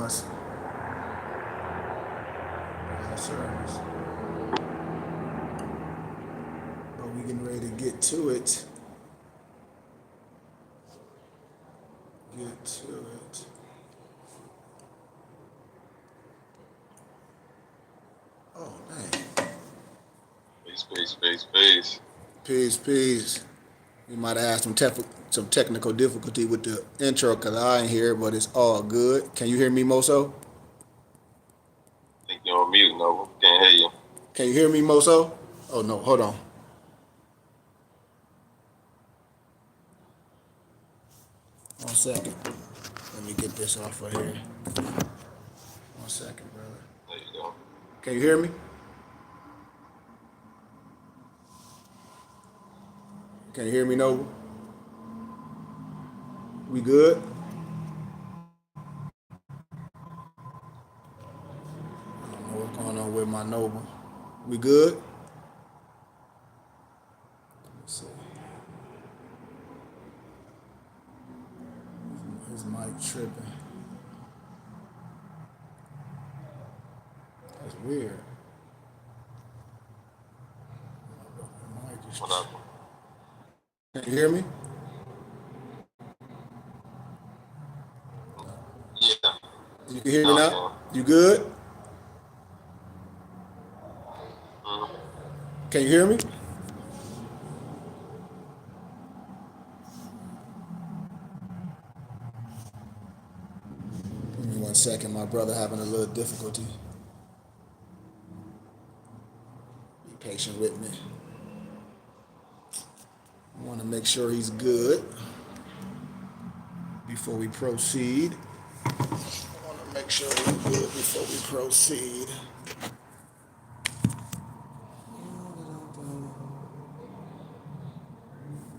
us. Service. But we getting ready to get to it. Get to it. Oh, dang. Peace. Peace, peace. We might have had some technical difficulty with the intro because I ain't here, but it's all good. Can you hear me, Moso? I think you're on mute, Nova. Can't hear you. Can you hear me, Moso? Oh, no, hold on. One second. Let me get this off right here. 1 second, brother. There you go. Can you hear me? Can you hear me, Nova? We good? I don't know what's going on with my Nova. We good? Let's see. His mic tripping. That's weird. Mic is What up? Can you hear me? Yeah. You can hear me No, now? You good? Mm-hmm. Can you hear me? Give me 1 second. My brother having a little difficulty. Be patient with me. I want to make sure he's good before we proceed. I want to make sure he's good before we proceed.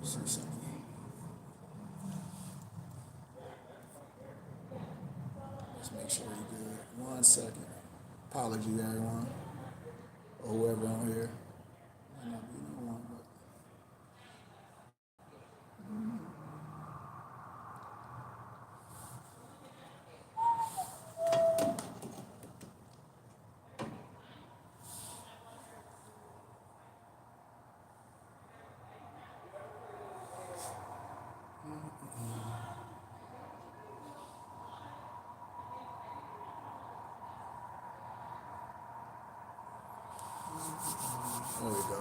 See something. Let's make sure he's good. 1 second. Apologies, everyone, or whoever on here. Might not be no one, but there we go.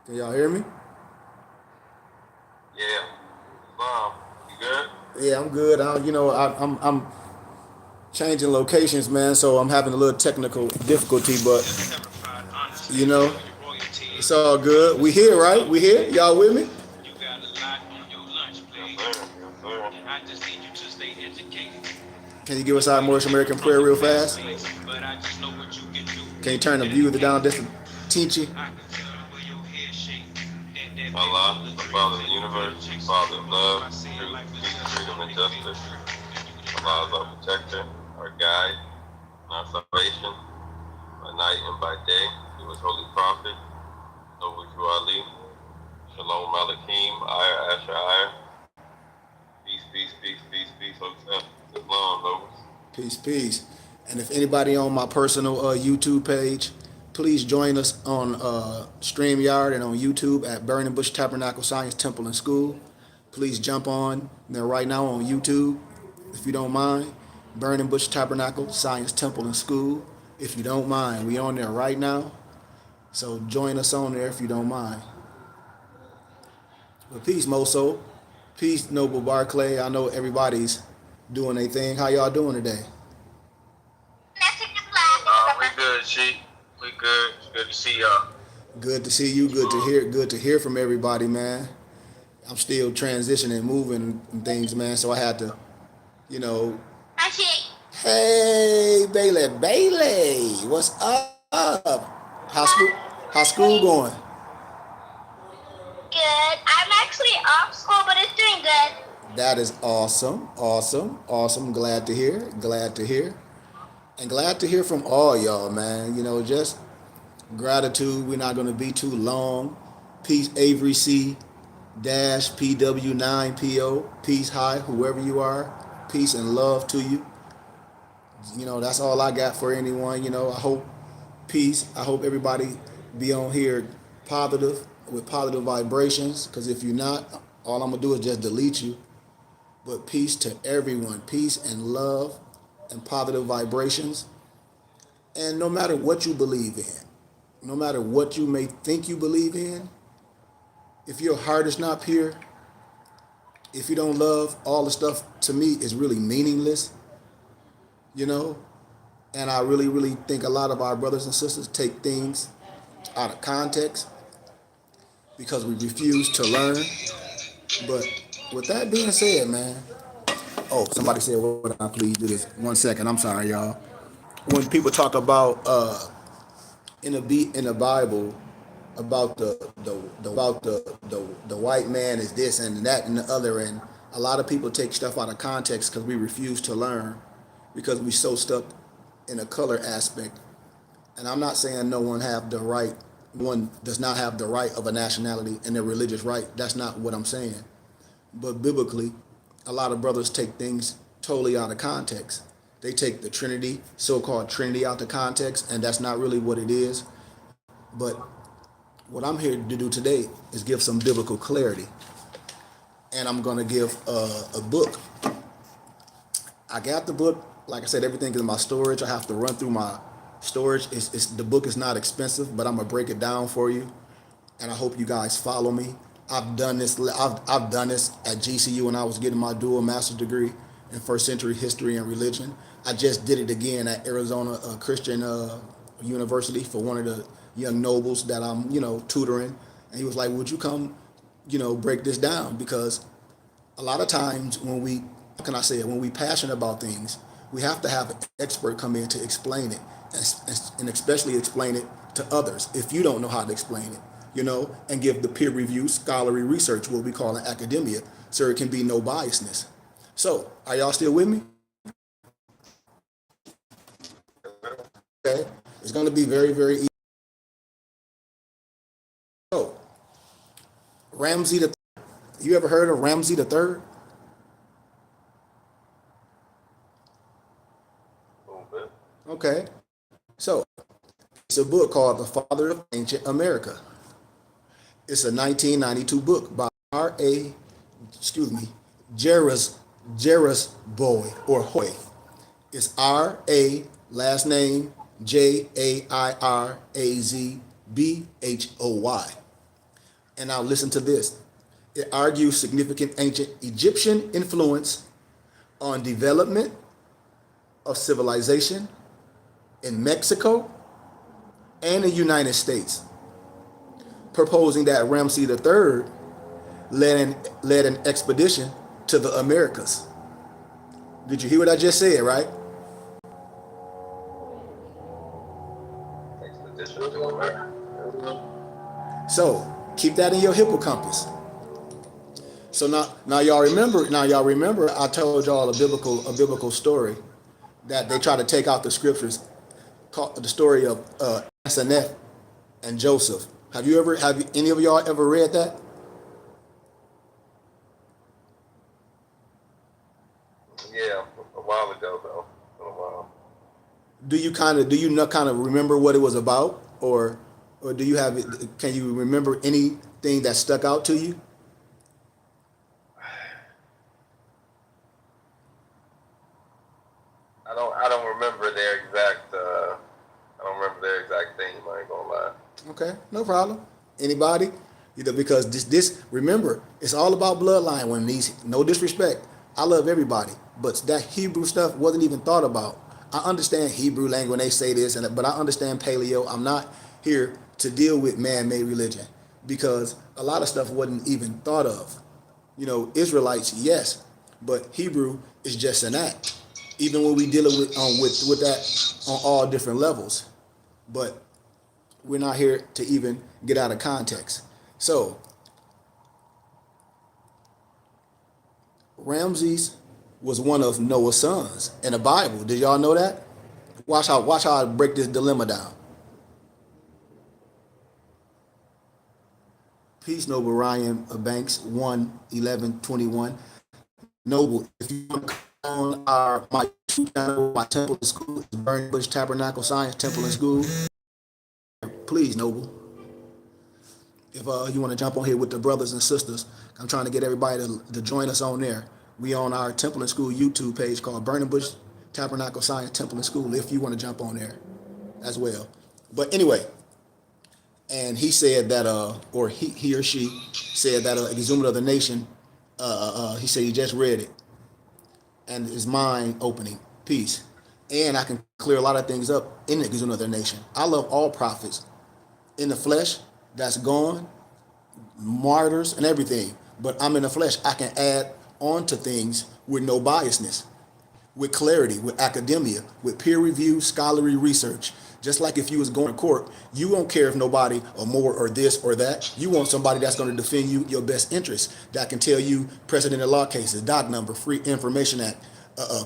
Can y'all hear me? Yeah. Mom, you good? Yeah, I'm good. I'm changing locations, man, so I'm having a little technical difficulty, but you know, it's all good. We here, right? We here? Y'all with me? Yes, sir. Can you give us our Moorish American prayer real fast? Can you turn the view down just a teensy? Allah, the Father of the universe, Father of love, truth, peace, freedom, and justice. Allah is our protector, our guide, and our salvation, by night and by day. Through His holy prophet, Noble Drew Ali, Shalom Malakim, Ayah Asher Ayah. Peace. Islam, Noble. Peace, peace. And if anybody on my personal YouTube page, please join us on StreamYard and on YouTube at Burning Bush Tabernacle Science Temple and School. Please jump on there right now on YouTube, if you don't mind. Burning Bush Tabernacle Science Temple and School, if you don't mind. We on there right now, so join us on there if you don't mind. But peace, Moso. Peace, Noble Barclay. I know everybody's doing their thing. How y'all doing today? We good, Chief. We good. It's good to see y'all. Good to see you. Good to hear from everybody, man. I'm still transitioning, moving and things, man. So I had to, you know. Hey, Bailey, what's up? How's school going? Good. I'm actually off school, but it's doing good. That is awesome. Glad to hear. And glad to hear from all y'all, man. You know, just Gratitude. We're not going to be too long. Peace, Avery C. Dash PW9PO. Peace, hi, whoever you are. Peace and love to you. You know, that's all I got for anyone. You know, I hope peace. I hope everybody be on here positive with positive vibrations. Because if you're not, all I'm gonna do is just delete you. But peace to everyone. Peace and love and positive vibrations. And no matter what you believe in, no matter what you may think you believe in, if your heart is not pure, if you don't love, all the stuff to me is really meaningless, you know? And I really, really think a lot of our brothers and sisters take things out of context because we refuse to learn. But with that being said, man, oh, somebody said, would I please do this? 1 second, I'm sorry, y'all. When people talk about in the Bible about the white man is this and that and the other, and a lot of people take stuff out of context because we refuse to learn because we so stuck in a color aspect. And I'm not saying no one have the right, one does not have the right of a nationality and their religious right. That's not what I'm saying. But biblically, a lot of brothers take things totally out of context. They take the Trinity, so-called Trinity, out of context, and that's not really what it is. But what I'm here to do today is give some biblical clarity. And I'm going to give a book. I got the book. Like I said, everything is in my storage. I have to run through my storage. The book is not expensive, but I'm going to break it down for you. And I hope you guys follow me. I've done this. I've done this at GCU when I was getting my dual master's degree in first century history and religion. I just did it again at Arizona Christian University for one of the young nobles that I'm, tutoring. And he was like, would you come, break this down? Because a lot of times when we, how can I say it, when we passionate about things, we have to have an expert come in to explain it, and especially explain it to others if you don't know how to explain it, and give the peer review, scholarly research, what we call in academia, so it can be no biasness. So, are y'all still with me? Okay, it's going to be very, very easy. So, Ramsey the Third. You ever heard of Ramsey the Third? Okay, so it's a book called The Father of Ancient America. It's a 1992 book by Jairus Boy or Hoy. It's R.A. last name Jairazbhoy. And now listen to this. It argues significant ancient Egyptian influence on development of civilization in Mexico and the United States, proposing that Ramsey III led an expedition to the Americas. Did you hear what I just said, right? Expedition to America. So keep that in your hippocampus. So now y'all remember I told y'all a biblical story that they try to take out the scriptures, called the story of Asenath and Joseph. Have any of y'all ever read that? Yeah, a while ago though. A while. Do you kind of remember what it was about, or do you have it? Can you remember anything that stuck out to you? I don't remember their exact. I don't remember their exact theme. I ain't gonna lie. Okay, no problem. Anybody? Because this remember, it's all about bloodline. When no disrespect, I love everybody, but that Hebrew stuff wasn't even thought about. I understand Hebrew language when they say this, but I understand paleo. I'm not here to deal with man-made religion because a lot of stuff wasn't even thought of. Israelites, yes, but Hebrew is just an act. Even when we dealing with that on all different levels, but we're not here to even get out of context. So Ramses was one of Noah's sons in the Bible. Did y'all know that? Watch how I break this dilemma down. Peace, Noble Ryan Banks, 1-11-21. Noble, if you want to come on my YouTube channel, my temple and school, Burning Bush Tabernacle Science Temple and School, please, Noble. If you want to jump on here with the brothers and sisters, I'm trying to get everybody to join us on there. We on our Temple and School YouTube page called Burning Bush Tabernacle Science Temple and School, if you want to jump on there as well. But anyway, and he said that, or he or she said that Exhumed of the Nation, he said he just read it, and his mind opening. Peace. And I can clear a lot of things up in the Exhumed of the Nation. I love all prophets in the flesh that's gone, martyrs and everything. But I'm in the flesh. I can add on to things with no biasness, with clarity, with academia, with peer review, scholarly research. Just like if you was going to court, you won't care if nobody or more or this or that. You want somebody that's going to defend you, your best interests, that can tell you precedent law cases, doc number, Free Information Act,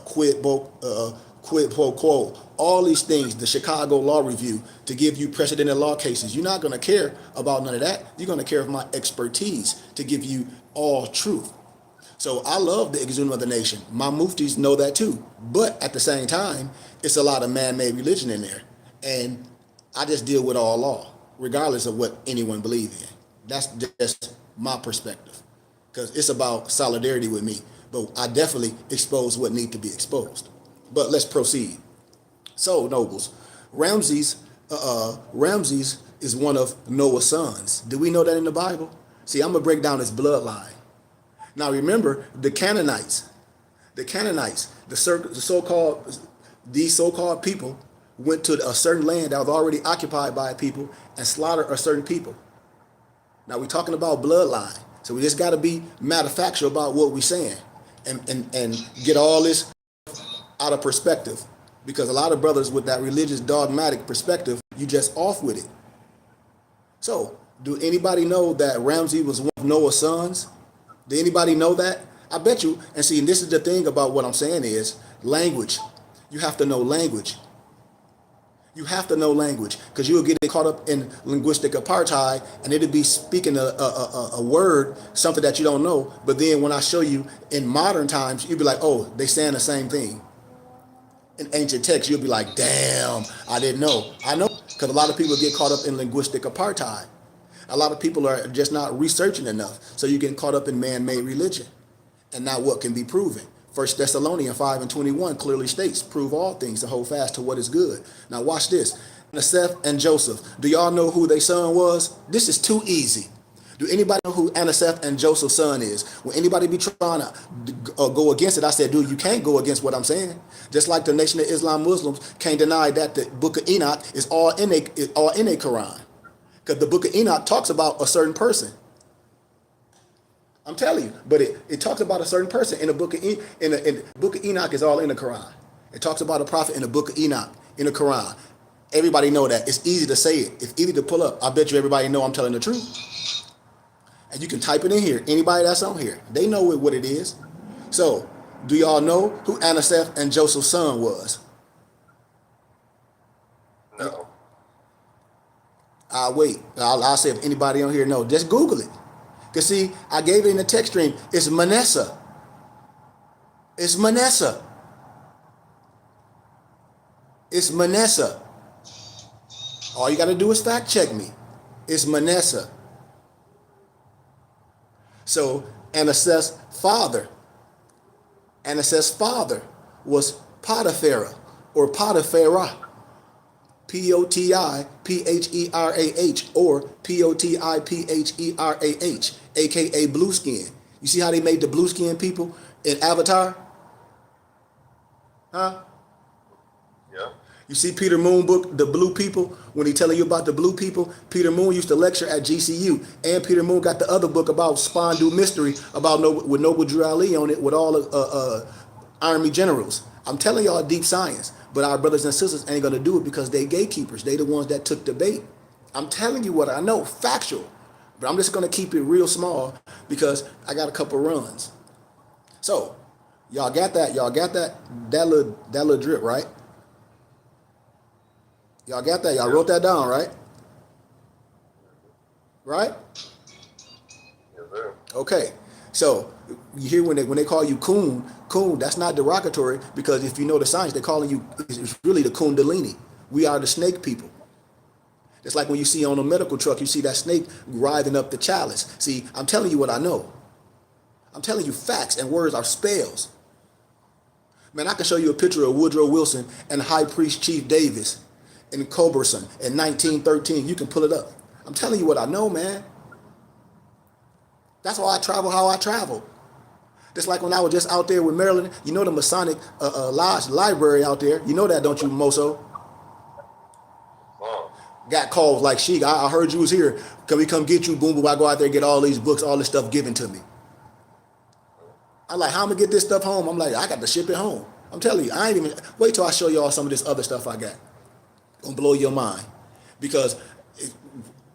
quid pro quo, all these things, the Chicago Law Review, to give you precedent law cases. You're not going to care about none of that. You're going to care of my expertise to give you all truth. So I love the Exhumed of the Nation. My muftis know that too. But at the same time, it's a lot of man-made religion in there. And I just deal with all law, regardless of what anyone believes in. That's just my perspective. Because it's about solidarity with me. But I definitely expose what needs to be exposed. But let's proceed. So, nobles, Ramses is one of Noah's sons. Do we know that in the Bible? See, I'm going to break down his bloodline. Now remember, the Canaanites, these so-called people went to a certain land that was already occupied by people and slaughtered a certain people. Now we're talking about bloodline. So we just got to be matter of factual about what we're saying and get all this out of perspective. Because a lot of brothers with that religious dogmatic perspective, you just off with it. So do anybody know that Ramses was one of Noah's sons? Did anybody know that? I bet you. And see, and this is the thing about what I'm saying is language. You have to know language. You have to know language, because you will get caught up in linguistic apartheid, and it'll be speaking a word, something that you don't know. But then when I show you in modern times, you'll be like, oh, they saying the same thing. In ancient texts, you'll be like, damn, I didn't know. I know, because a lot of people get caught up in linguistic apartheid. A lot of people are just not researching enough. So you get caught up in man-made religion and not what can be proven. 1 Thessalonians 5:21 clearly states, prove all things to hold fast to what is good. Now watch this. Aneseth and Joseph. Do y'all know who their son was? This is too easy. Do anybody know who Aneseth and Joseph's son is? Will anybody be trying to go against it? I said, dude, you can't go against what I'm saying. Just like the Nation of Islam Muslims can't deny that the Book of Enoch is all in a Quran. Because the Book of Enoch talks about a certain person. I'm telling you, but it talks about a certain person in the Book of the Book of Enoch is all in the Quran. It talks about a prophet in the Book of Enoch in the Quran. Everybody know that. It's easy to say it. It's easy to pull up. I bet you everybody know I'm telling the truth. And you can type it in here. Anybody that's on here, they know what it is. So, do y'all know who Aneseth and Joseph's son was? No. I'll wait. I'll say if anybody on here know. Just Google it. Because see, I gave it in the text stream. It's Manasseh. It's Manasseh. It's Manasseh. All you got to do is fact check me. It's Manasseh. So Aneseth's father was Potiphera or Potipharah. Potipherah or Potipherah, aka blue skin. You see how they made the blue skin people in Avatar? Huh? Yeah. You see Peter Moon book, The Blue People, when he telling you about the blue people? Peter Moon used to lecture at GCU, and Peter Moon got the other book about Spondu Mystery with Noble Drew Ali on it with all the Army generals. I'm telling y'all deep science, but our brothers and sisters ain't gonna do it because they gatekeepers. They the ones that took the bait. I'm telling you what I know, factual. But I'm just gonna keep it real small because I got a couple runs. So, y'all got that? Y'all got that little drip, right? Y'all got that? Y'all wrote that down, right? Right? Okay, so you hear when they call you coon, that's not derogatory, because if you know the science, they're calling you, it's really the kundalini. We are the snake people. It's like when you see on a medical truck, you see that snake writhing up the chalice. See, I'm telling you what I know. I'm telling you facts, and words are spells. Man, I can show you a picture of Woodrow Wilson and High Priest Chief Davis in Culberson in 1913. You can pull it up. I'm telling you what I know, man. That's why I travel how I travel. Just like when I was just out there with Maryland, you know the Masonic Lodge library out there. You know that, don't you, Moso? Wow. Got calls like, Sheik, I heard you was here. Can we come get you? Boom, boom. I go out there and get all these books, all this stuff given to me. I'm like, how am I gonna get this stuff home? I'm like, I got to ship it home. I'm telling you, I ain't even, wait till I show y'all some of this other stuff I got. Gonna blow your mind. Because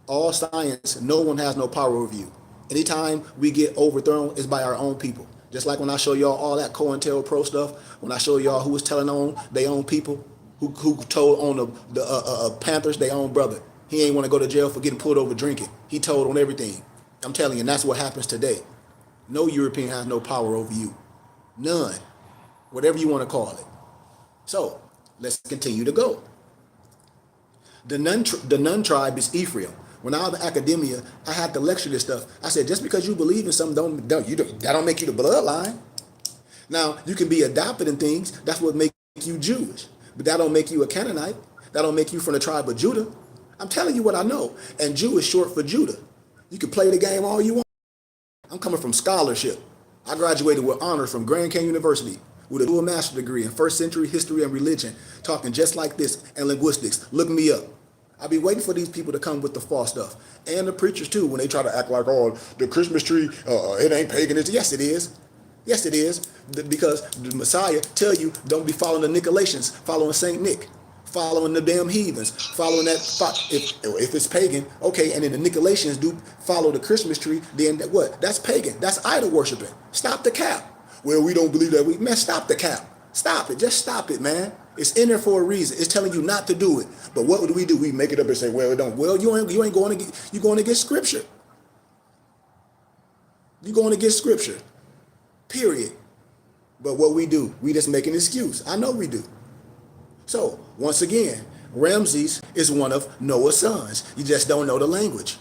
all science, no one has no power over you. Anytime we get overthrown, it's by our own people. Just like when I show y'all all that COINTELPRO stuff, when I show y'all who was telling on their own people, who told on the Panthers, their own brother. He ain't want to go to jail for getting pulled over drinking. He told on everything. I'm telling you, and that's what happens today. No European has no power over you. None. Whatever you want to call it. So, let's continue to go. The Nun tribe is Ephraim. When I was in academia, I had to lecture this stuff. I said, just because you believe in something, that don't make you the bloodline. Now, you can be adopted in things. That's what makes you Jewish. But that don't make you a Canaanite. That don't make you from the tribe of Judah. I'm telling you what I know. And Jew is short for Judah. You can play the game all you want. I'm coming from scholarship. I graduated with honors from Grand Canyon University with a dual master's degree in first century history and religion, talking just like this, and linguistics. Look me up. I be waiting for these people to come with the false stuff. And the preachers too, when they try to act like, oh, the Christmas tree, it ain't pagan. Yes, it is. Yes, it is. Because the Messiah tell you, don't be following the Nicolaitans, following Saint Nick, following the damn heathens, following that, if it's pagan, okay, and then the Nicolaitans do follow the Christmas tree, then what? That's pagan. That's idol worshiping. Stop the cap. Well, we don't believe that. Man, stop the cap. Stop it. Just stop it, man. It's in there for a reason. It's telling you not to do it. But what do? We make it up and say, well, it don't. Well, you ain't going to get, you're going to get scripture. You're going to get scripture. Period. But what we do, we just make an excuse. I know we do. So, once again, Ramses is one of Noah's sons. You just don't know the language.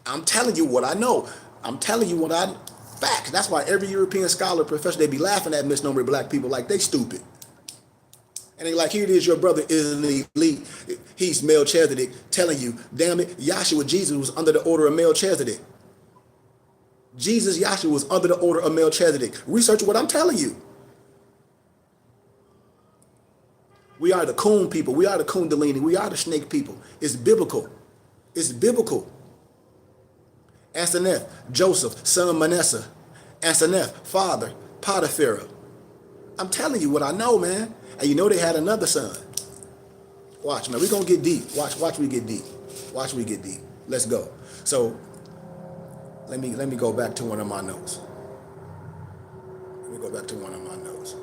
I'm telling you what I know. I'm telling you facts. That's why every European scholar, professor, they be laughing at misnomer black people like they stupid. And they like, here it is, your brother is an elite. He's Melchizedek, telling you, damn it, Yahshua, Jesus was under the order of Melchizedek. Jesus, Yahshua was under the order of Melchizedek. Research what I'm telling you. We are the coon people. We are the kundalini. We are the snake people. It's biblical. It's biblical. Aseneth, Joseph, son of Manasseh. Aseneth, father, Potiphar. I'm telling you what I know, man. And you know they had another son. Watch, man. We're going to get deep. Watch we get deep. Watch we get deep. Let's go. So, let me go back to one of my notes. Let me go back to one of my notes.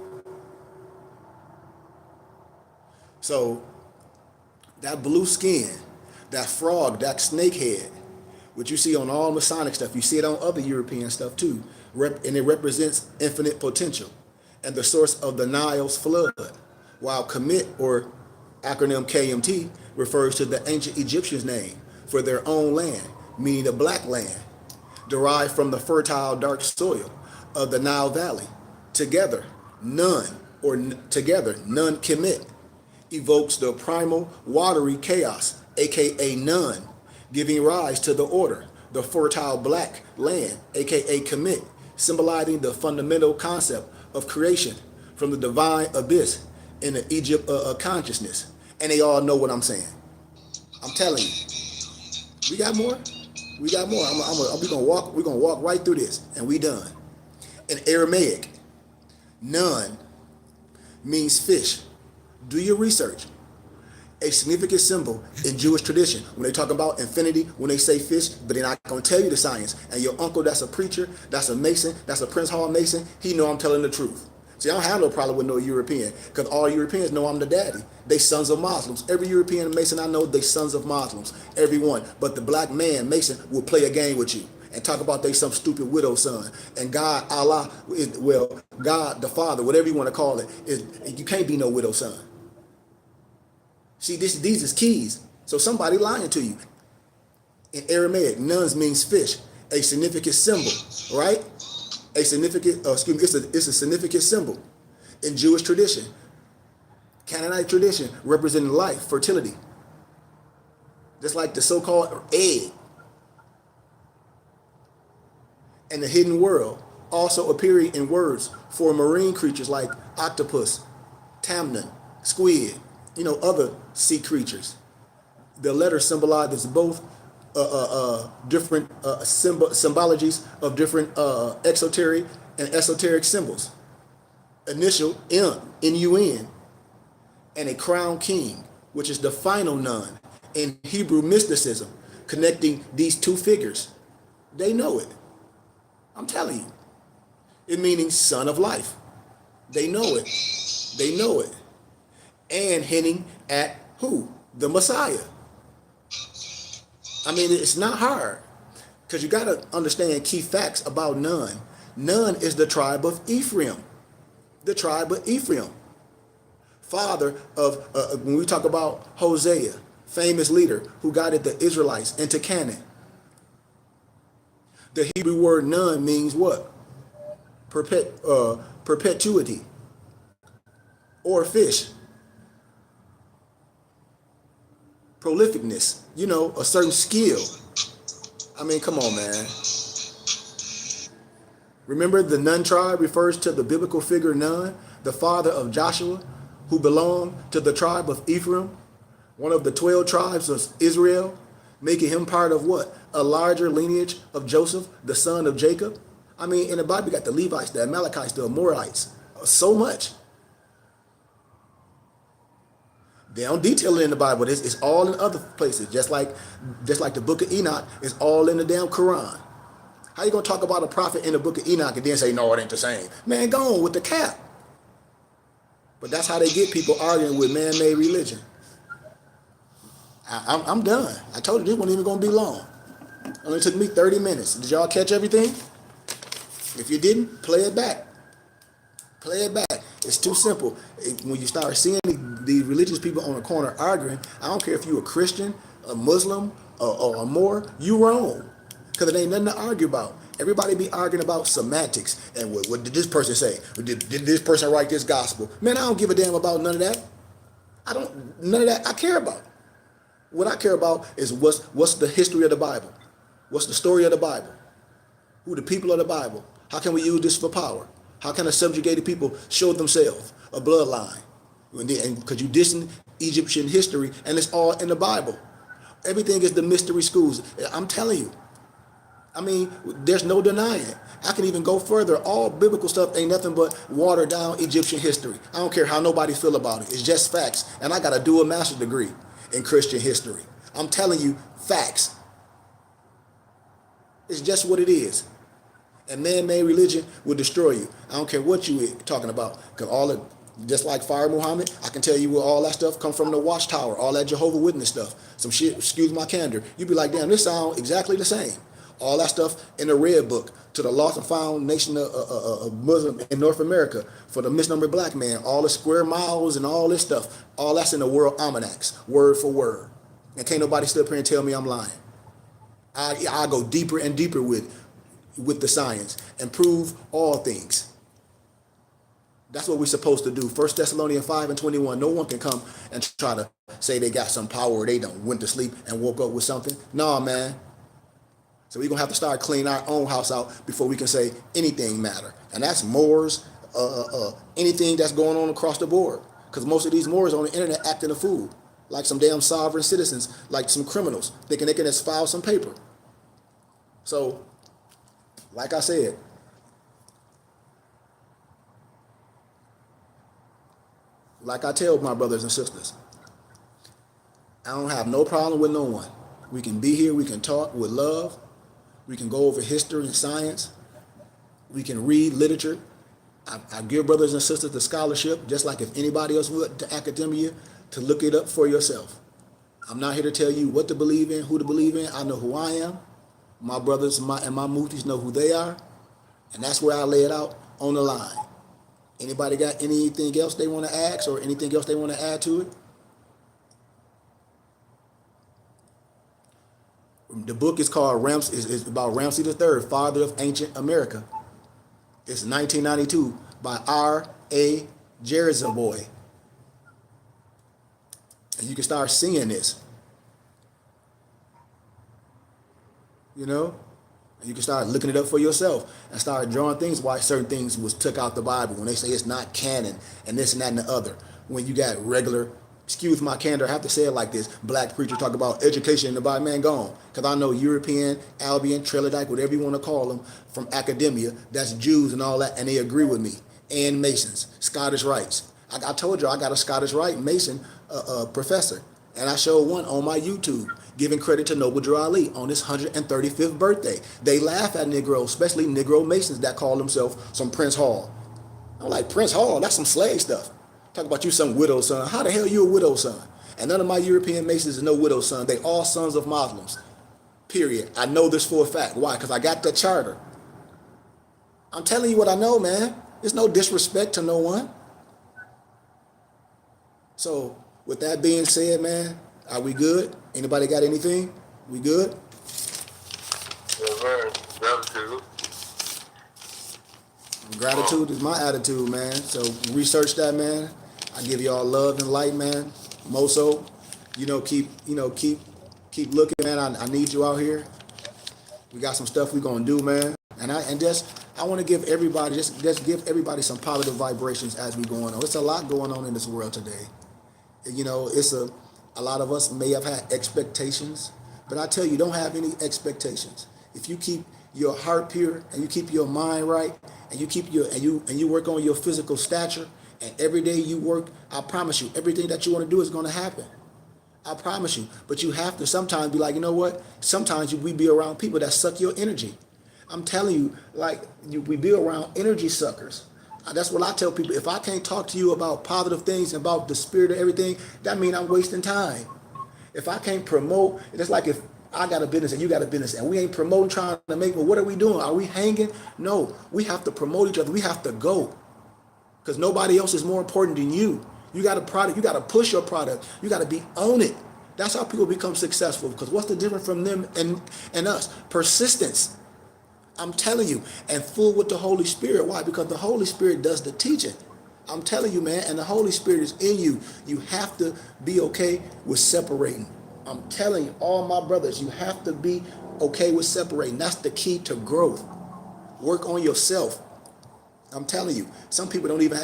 So, that blue skin, that frog, that snake head, which you see on all Masonic stuff, you see it on other European stuff too, and it represents infinite potential and the source of the Nile's flood, while Kemet, or acronym KMT, refers to the ancient Egyptians' name for their own land, meaning the black land, derived from the fertile dark soil of the Nile Valley. Together, Nun Kemet, evokes the primal watery chaos, aka Nun, giving rise to the order, the fertile black land, aka Kemet, symbolizing the fundamental concept of creation from the divine abyss in the Egypt of consciousness. And they all know what I'm saying. I'm telling you. We got more? We got more. We're gonna walk right through this, and we done. In Aramaic, Nun means fish. Do your research. A significant symbol in Jewish tradition. When they talk about infinity, when they say fish, but they're not going to tell you the science. And your uncle that's a preacher, that's a Mason, that's a Prince Hall Mason, he know I'm telling the truth. See, I don't have no problem with no European, because all Europeans know I'm the daddy. They sons of Muslims. Every European Mason I know, they sons of Muslims. Every one. But the black man, Mason, will play a game with you. and talk about they some stupid widow son. And God, Allah, God the Father, whatever you want to call it, you can't be no widow son. See, these is keys. So somebody lying to you. In Aramaic, nuns means fish, a significant symbol, right? A significant, it's a significant symbol in Jewish tradition. Canaanite tradition representing life, fertility. Just like the so-called egg. And the hidden world, also appearing in words for marine creatures like octopus, tamnon, squid, other sea creatures. The letter symbolizes both different symbologies of different exoteric and esoteric symbols. Initial N-U-N, and a crown king, which is the final nun in Hebrew mysticism, connecting these two figures. They know it. I'm telling you. It meaning son of life. They know it. They know it. And hinting at who? The Messiah. I mean, it's not hard, because you got to understand key facts about Nun. Nun is the tribe of Ephraim. The tribe of Ephraim. Father of, when we talk about Hosea, famous leader who guided the Israelites into Canaan. The Hebrew word Nun means what? Perpetuity. Or fish. Prolificness, a certain skill. I mean, come on, man. Remember, the Nun tribe refers to the biblical figure Nun, the father of Joshua, who belonged to the tribe of Ephraim, one of the 12 tribes of Israel, making him part of what? A larger lineage of Joseph, the son of Jacob. I mean, in the Bible, you got the Levites, the Amalekites, the Amorites, so much. They don't detail it in the Bible. It's all in other places, just like the book of Enoch is all in the damn Quran. How you gonna talk about a prophet in the book of Enoch and then say, no, it ain't the same? Man, go on with the cap. But that's how they get people arguing with man-made religion. I'm done. I told you this wasn't even gonna be long. It only took me 30 minutes. Did y'all catch everything? If you didn't, play it back. Play it back. It's too simple. When you start seeing these religious people on the corner arguing, I don't care if you're a Christian, a Muslim, or more, you wrong. Because it ain't nothing to argue about. Everybody be arguing about semantics. And what did this person say? Did this person write this gospel? Man, I don't give a damn about none of that. None of that I care about. What I care about is what's the history of the Bible? What's the story of the Bible? Who the people of the Bible? How can we use this for power? How can a subjugated people show themselves a bloodline? Because you dissing Egyptian history, and it's all in the Bible. Everything is the mystery schools. I'm telling you. I mean, there's no denying it. I can even go further. All biblical stuff ain't nothing but watered down Egyptian history. I don't care how nobody feel about it. It's just facts. And I got a dual master's degree in Christian history. I'm telling you, facts. It's just what it is. And man-made religion will destroy you. I don't care what you talking about. Because just like Fire Muhammad, I can tell you where all that stuff come from, the Watchtower, all that Jehovah Witness stuff. Some shit, excuse my candor. You'd be like, damn, this sound exactly the same. All that stuff in the Red Book, to the lost and found nation of Muslim in North America, for the misnumbered black man, all the square miles and all this stuff, all that's in the world almanacs, word for word. And can't nobody sit up here and tell me I'm lying. I go deeper and deeper with the science and prove all things. That's what we're supposed to do. 1 Thessalonians 5:21. No one can come and try to say they got some power or they done went to sleep and woke up with something. Nah, man. So we're going to have to start cleaning our own house out before we can say anything matter. And that's Moors, anything that's going on across the board. Because most of these Moors on the internet acting a fool. Like some damn sovereign citizens, like some criminals, thinking they can just file some paper. So, like I said, like I tell my brothers and sisters, I don't have no problem with no one. We can be here, we can talk with love, we can go over history and science, we can read literature. I give brothers and sisters the scholarship, just like if anybody else would, to academia, to look it up for yourself. I'm not here to tell you what to believe in, who to believe in. I know who I am. My brothers and my muftis know who they are, and that's where I lay it out on the line. Anybody got anything else they want to ask or anything else they want to add to it? The book is called is about Ramses III, father of ancient America. It's 1992 by R.A. Jerizaboy. And you can start seeing this. You know? And you can start looking it up for yourself and start drawing things why certain things was took out the Bible. When they say it's not canon and this and that and the other. When you got regular, excuse my candor, I have to say it like this, black preachers talk about education in the Bible, man, gone. Because I know European, Albion, Trelodike, whatever you want to call them, from academia, that's Jews and all that, and they agree with me. And Masons, Scottish Rites. I told you I got a Scottish Rite Mason professor. And I showed one on my YouTube, giving credit to Noble Drew Ali on his 135th birthday. They laugh at Negroes, especially Negro Masons that call themselves some Prince Hall. I'm like, Prince Hall, that's some slave stuff. Talk about you some widow son. How the hell you a widow son? And none of my European Masons is no widow son. They all sons of Muslims. Period. I know this for a fact. Why? Because I got the charter. I'm telling you what I know, man. There's no disrespect to no one. So, with that being said, man, are we good? Anybody got anything? We good? Yes, sir. Gratitude. Gratitude is my attitude, man. So research that, man. I give y'all love and light, man. Moso, keep looking, man. I need you out here. We got some stuff we gonna do, man. And I want to give everybody just give everybody some positive vibrations as we go on. It's a lot going on in this world today. It's a lot of us may have had expectations, but I tell you, don't have any expectations. If you keep your heart pure and you keep your mind right and you keep you work on your physical stature and every day you work, I promise you, everything that you want to do is going to happen. I promise you. But you have to sometimes be like, you know what? Sometimes we be around people that suck your energy. I'm telling you, we be around energy suckers. That's what I tell people. If I can't talk to you about positive things, about the spirit of everything, that means I'm wasting time. If I can't promote, it's like if I got a business and you got a business and we ain't promoting, trying to make, well, what are we doing? Are we hanging? No, we have to promote each other. We have to go because nobody else is more important than you. You got a product. You got to push your product. You got to own it. That's how people become successful, because what's the difference from them and us? Persistence. I'm telling you, and full with the Holy Spirit. Why? Because the Holy Spirit does the teaching. I'm telling you, man, and the Holy Spirit is in you. You have to be okay with separating. I'm telling you, all my brothers, you have to be okay with separating. That's the key to growth. Work on yourself. I'm telling you, some people don't even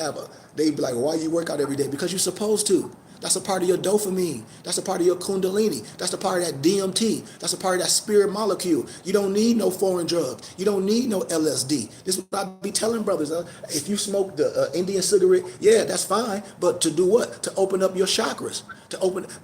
they be like, why you work out every day? Because you're supposed to. That's a part of your dopamine. That's a part of your kundalini. That's a part of that DMT. That's a part of that spirit molecule. You don't need no foreign drugs. You don't need no LSD. This is what I be telling brothers. If you smoke the Indian cigarette, yeah, that's fine. But to do what? To open up your chakras.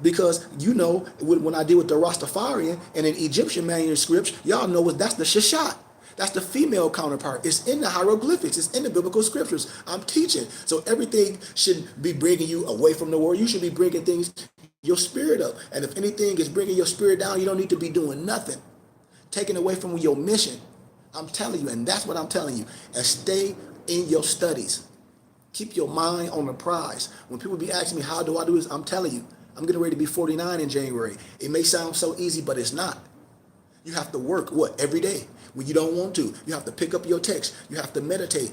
Because when I deal with the Rastafarian and in Egyptian manuscripts, y'all know that's the Shashat. That's the female counterpart. It's in the hieroglyphics. It's in the biblical scriptures. I'm teaching. So everything should be bringing you away from the world. You should be bringing your spirit up. And if anything is bringing your spirit down, you don't need to be doing nothing. Taking away from your mission. I'm telling you, and that's what I'm telling you. And stay in your studies. Keep your mind on the prize. When people be asking me, how do I do this? I'm telling you, I'm getting ready to be 49 in January. It may sound so easy, but it's not. You have to work, every day? When you don't want to. You have to pick up your text. You have to meditate.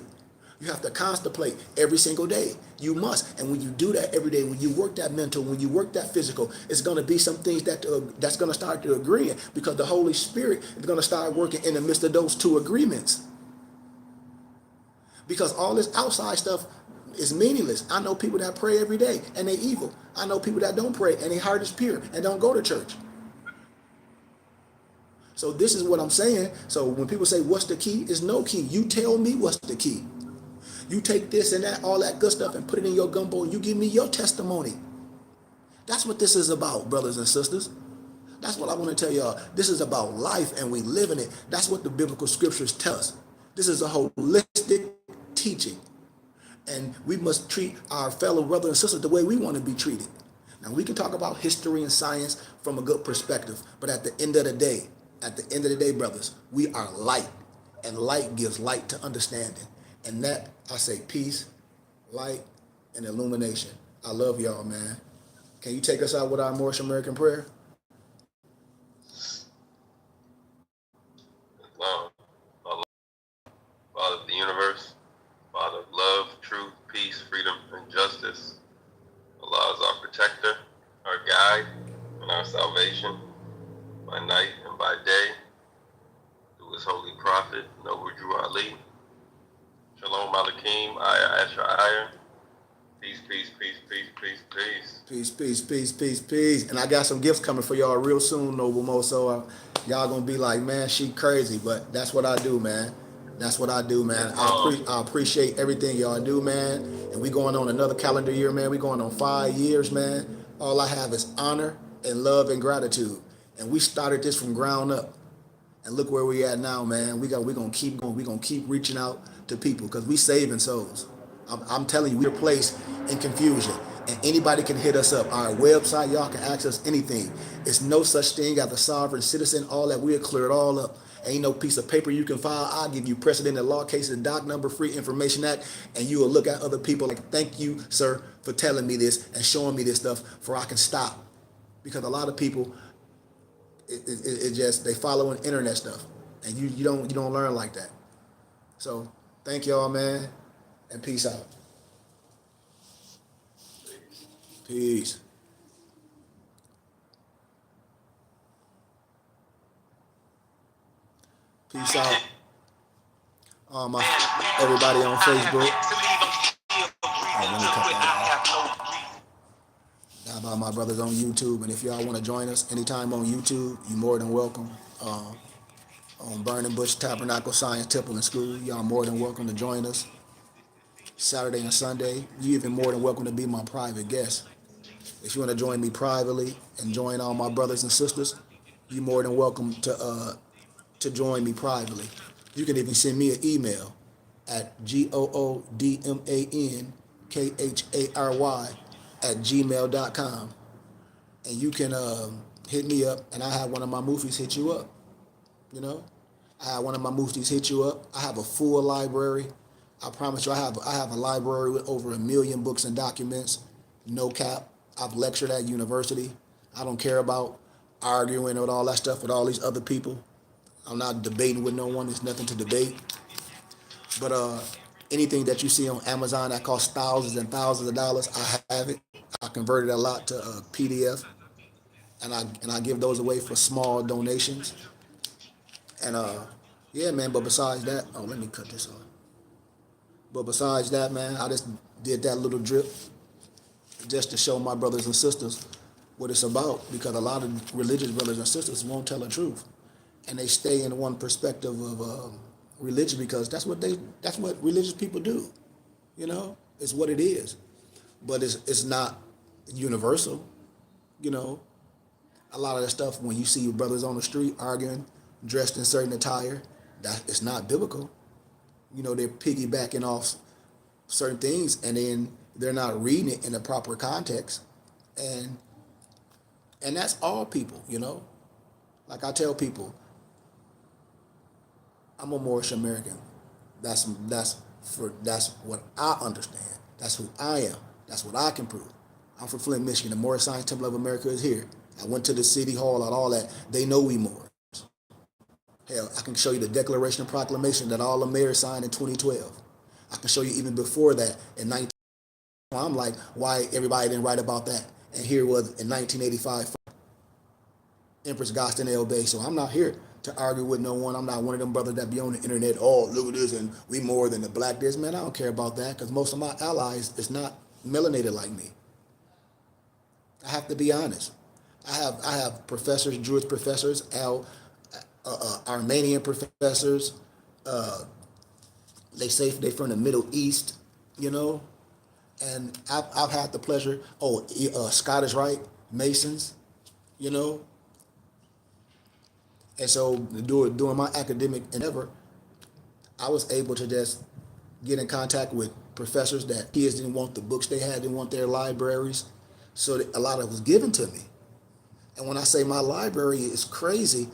You have to contemplate every single day. You must. And when you do that every day, when you work that mental, when you work that physical, it's going to be some things that's going to start to agree, because the Holy Spirit is going to start working in the midst of those two agreements. Because all this outside stuff is meaningless. I know people that pray every day and they evil. I know people that don't pray and their heart is pure and don't go to church. So this is what I'm saying. So when people say, what's the key? There's no key. You tell me what's the key. You take this and that, all that good stuff, and put it in your gumbo, and you give me your testimony. That's what this is about, brothers and sisters. That's what I want to tell y'all. This is about life, and we live in it. That's what the biblical scriptures tell us. This is a holistic teaching. And we must treat our fellow brothers and sisters the way we want to be treated. Now, we can talk about history and science from a good perspective, but at the end of the day, At the end of the day, brothers, we are light, and light gives light to understanding. And that, I say peace, light, and illumination. I love y'all, man. Can you take us out with our Moorish American prayer? Islam. Allah, Father of the universe, Father of love, truth, peace, freedom, and justice. Allah is our protector, our guide, and our salvation by night and by day. Through his holy prophet, Noble Drew Ali. Shalom Aleichem, Ayah Asher Ayah. Peace, peace, peace, peace, peace, peace. Peace, peace, peace, peace, peace. And I got some gifts coming for y'all real soon, Noble Mo. So y'all gonna be like, man, she crazy, but that's what I do, man. That's what I do, man. I appreciate everything y'all do, man. And we going on another calendar year, man. We going on 5 years, man. All I have is honor and love and gratitude. And we started this from ground up. And look where we at now, man. We gonna keep going. We gonna keep reaching out to people because we saving souls. I'm telling you, we're placed in confusion. And anybody can hit us up. Our website, y'all can access anything. It's no such thing as a sovereign citizen. All that, we'll clear it all up. Ain't no piece of paper you can file. I'll give you precedent in law cases, doc number, Free Information Act, and you will look at other people like, thank you, sir, for telling me this and showing me this stuff for I can stop. Because a lot of people, it just, they following internet stuff. And you don't learn like that. So thank y'all, man, and peace out. Peace. Peace out. Everybody on Facebook. Let me cut that off. How about my brothers on YouTube? And if y'all want to join us anytime on YouTube, you're more than welcome. On Burning Bush Tabernacle Science Temple and School, y'all more than welcome to join us. Saturday and Sunday, you even more than welcome to be my private guest. If you want to join me privately and join all my brothers and sisters, you're more than welcome to join me privately. You can even send me an email at goodmankary@gmail.com. And you can hit me up, and I have one of my movies hit you up. You know, I have one of my movies hit you up. I have a full library. I promise you, I have a library with over 1 million books and documents. No cap. I've lectured at university. I don't care about arguing with all that stuff with all these other people. I'm not debating with no one. There's nothing to debate. But anything that you see on Amazon that costs thousands and thousands of dollars, I have it. I converted a lot to PDF, and I give those away for small donations. And yeah, man. But besides that, let me cut this off. But besides that, man, I just did that little drip just to show my brothers and sisters what it's about, because a lot of religious brothers and sisters won't tell the truth, and they stay in one perspective of religion because that's what religious people do. You know, it's what it is, but it's not universal. You know, a lot of that stuff when you see your brothers on the street arguing, dressed in certain attire, that it's not biblical. You know, they're piggybacking off certain things, and then they're not reading it in the proper context, and that's all people. You know, like I tell people, I'm a Moorish American. That's what I understand. That's who I am. That's what I can prove. I'm from Flint, Michigan. The Moorish Science Temple of America is here. I went to the city hall and all that. They know we Moors. Hell, I can show you the Declaration and Proclamation that all the mayors signed in 2012. I can show you even before that in 19. I'm like, why everybody didn't write about that? And here it was in 1985, Empress Gaston El Bay. So I'm not here to argue with no one. I'm not one of them brothers that be on the internet, oh, look at this, and we more than the black this. Man, I don't care about that, because most of my allies is not melanated like me. I have to be honest. I have professors, Jewish professors, Armenian professors. They say they're from the Middle East, you know. And I've had the pleasure, Scottish Rite, Masons, you know. And so during my academic endeavor, I was able to just get in contact with professors that kids didn't want the books they had, didn't want their libraries. So a lot of it was given to me. And when I say my library is crazy,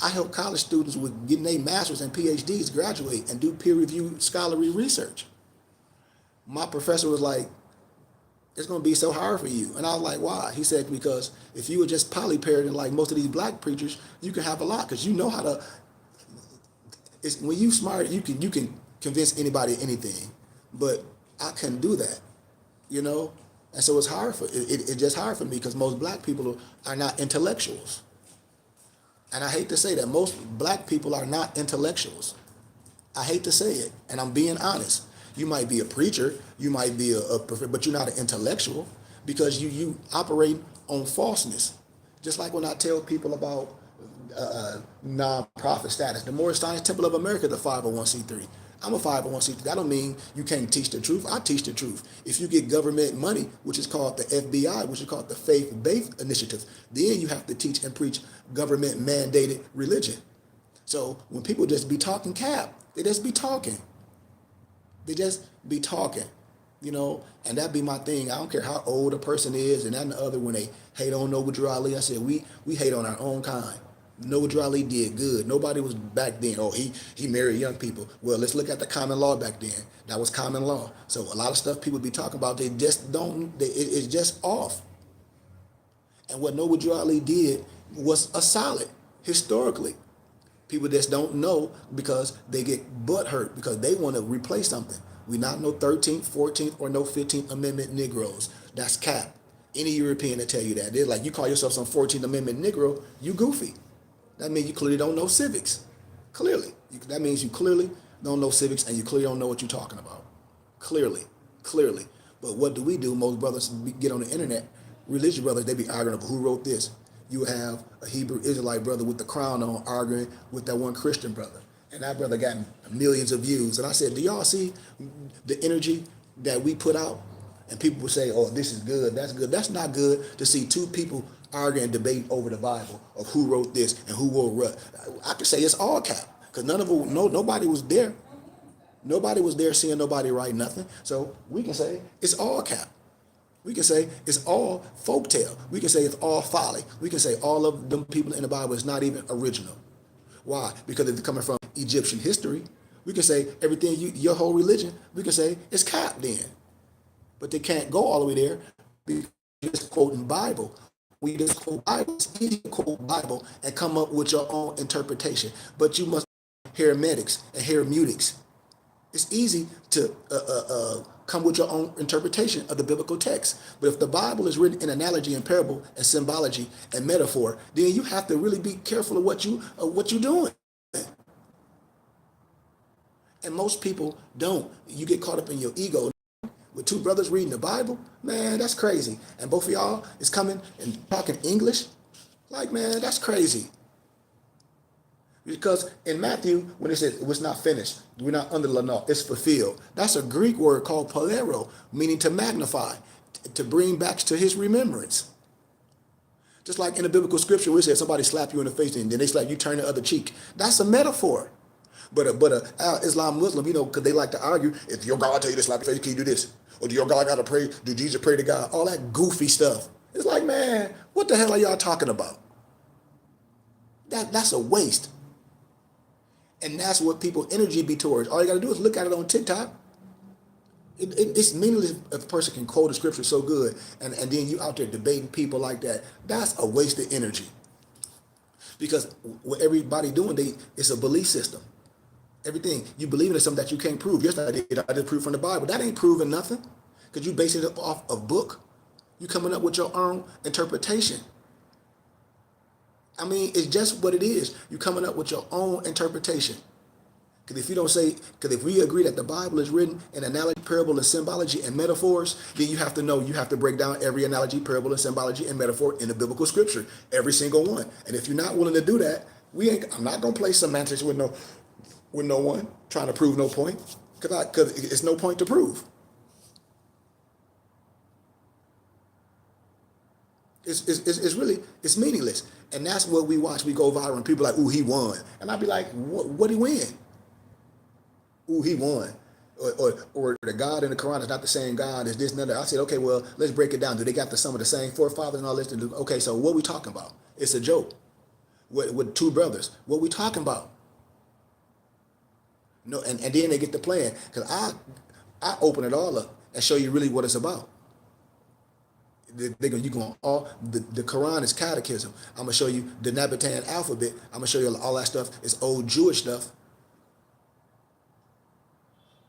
I help college students with getting their masters and PhDs graduate and do peer-reviewed scholarly research. My professor was like, it's going to be so hard for you. And I was like, why? He said, because if you were just polyparroting like most of these black preachers, you can have a lot because you know how to, when you smart, you can convince anybody anything. But I couldn't do that, you know? And so it's hard it's just hard for me because most black people are not intellectuals. And I hate to say that most black people are not intellectuals. I hate to say it, and I'm being honest. You might be a preacher, you might be but you're not an intellectual because you operate on falseness. Just like when I tell people about non-profit status. The Moorish Science Temple of America is a 501c3. I'm a 501c3. That don't mean you can't teach the truth. I teach the truth. If you get government money, which is called the FBI, which is called the Faith-Based Initiative, then you have to teach and preach government-mandated religion. So when people just be talking cap, they just be talking. They just be talking, you know, and that be my thing. I don't care how old a person is, and that and the other when they hate on Noble Drew Ali. I said, we hate on our own kind. Noble Drew Ali did good. Nobody was back then, oh, he married young people. Well, let's look at the common law back then. That was common law. So a lot of stuff people be talking about, they just don't, it's just off. And what Noble Drew Ali did was a solid, historically. People just don't know because they get butt hurt because they want to replace something. We not no 13th, 14th, or no 15th Amendment Negroes. That's cap. Any European will tell you that. They're like, you call yourself some 14th Amendment Negro, you goofy. That means you clearly don't know civics. Clearly. That means you clearly don't know civics and you clearly don't know what you're talking about. Clearly. But what do? Most brothers get on the internet, religious brothers, they be arguing over who wrote this. You have a Hebrew Israelite brother with the crown on arguing with that one Christian brother. And that brother got millions of views. And I said, do y'all see the energy that we put out? And people would say, oh, this is good, that's good. That's not good to see two people argue and debate over the Bible of who wrote this and who wrote what. I could say it's all cap because nobody was there. Nobody was there seeing nobody write nothing. So we can say it's all cap. We can say it's all folktale. We can say it's all folly. We can say all of them people in the Bible is not even original. Why? Because it's coming from Egyptian history. We can say everything, your whole religion, we can say it's cap then. But they can't go all the way there because you're just quoting Bible. We just quote Bible. It's easy to quote Bible and come up with your own interpretation. But you must hermeneutics and hermeneutics. It's easy to come with your own interpretation of the biblical text. But if the Bible is written in analogy and parable and symbology and metaphor, then you have to really be careful of what you're doing. And most people don't. You get caught up in your ego. With two brothers reading the Bible, man, that's crazy. And both of y'all is coming and talking English. Like, man, that's crazy. Because in Matthew, when it says it was not finished, we're not under the law, it's fulfilled. That's a Greek word called polero, meaning to magnify, to bring back to his remembrance. Just like in the biblical scripture, where it says somebody slap you in the face and then they slap you, turn the other cheek. That's a metaphor. But a Islam Muslim, you know, because they like to argue, if your God tell you to slap your face, can you do this? Or do your God got to pray? Do Jesus pray to God? All that goofy stuff. It's like, man, what the hell are y'all talking about? That's a waste. And that's what people energy be towards. All you got to do is look at it on TikTok. It's meaningless if a person can quote a scripture so good and then you out there debating people like that. That's a waste of energy. Because what everybody doing, it's a belief system. Everything you believe in is something that you can't prove. Yes, I did prove from the Bible. That ain't proving nothing. Because you basing it off a book. You coming up with your own interpretation. I mean, it's just what it is. You coming up with your own interpretation. Because if we agree that the Bible is written in analogy, parable, and symbology and metaphors, then you have to know, you have to break down every analogy, parable, and symbology and metaphor in the biblical scripture, every single one. And if you're not willing to do that, I'm not gonna play semantics with no one trying to prove no point, because it's no point to prove. It's meaningless. And that's what we watch. We go viral and people are like, ooh, he won. And I'd be like, what did he win? Ooh, he won. Or the God in the Quran is not the same God as this and that. I said, okay, well, let's break it down. Do they got some of the same forefathers and all this to do? Okay, so what are we talking about? It's a joke. with two brothers. What we talking about? No, and then they get to playing because I open it all up and show you really what it's about. You going all the Quran is catechism. I'm gonna show you the Nabatean alphabet. I'm gonna show you all that stuff is old Jewish stuff,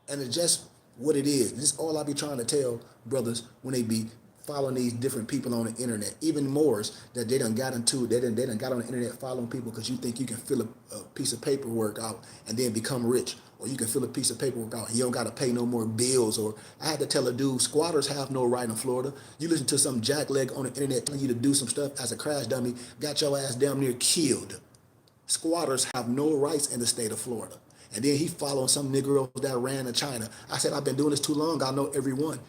and it's just what it is. This is all I be trying to tell brothers when they be following these different people on the internet. Even Moors that they done got into, they done got on the internet following people because you think you can fill a piece of paperwork out and then become rich. Or you can fill a piece of paperwork out and you don't got to pay no more bills. Or I had to tell a dude, squatters have no right in Florida. You listen to some jackleg on the internet telling you to do some stuff as a crash dummy, got your ass damn near killed. Squatters have no rights in the state of Florida. And then he following some Negroes that ran to China. I said, I've been doing this too long. I know everyone.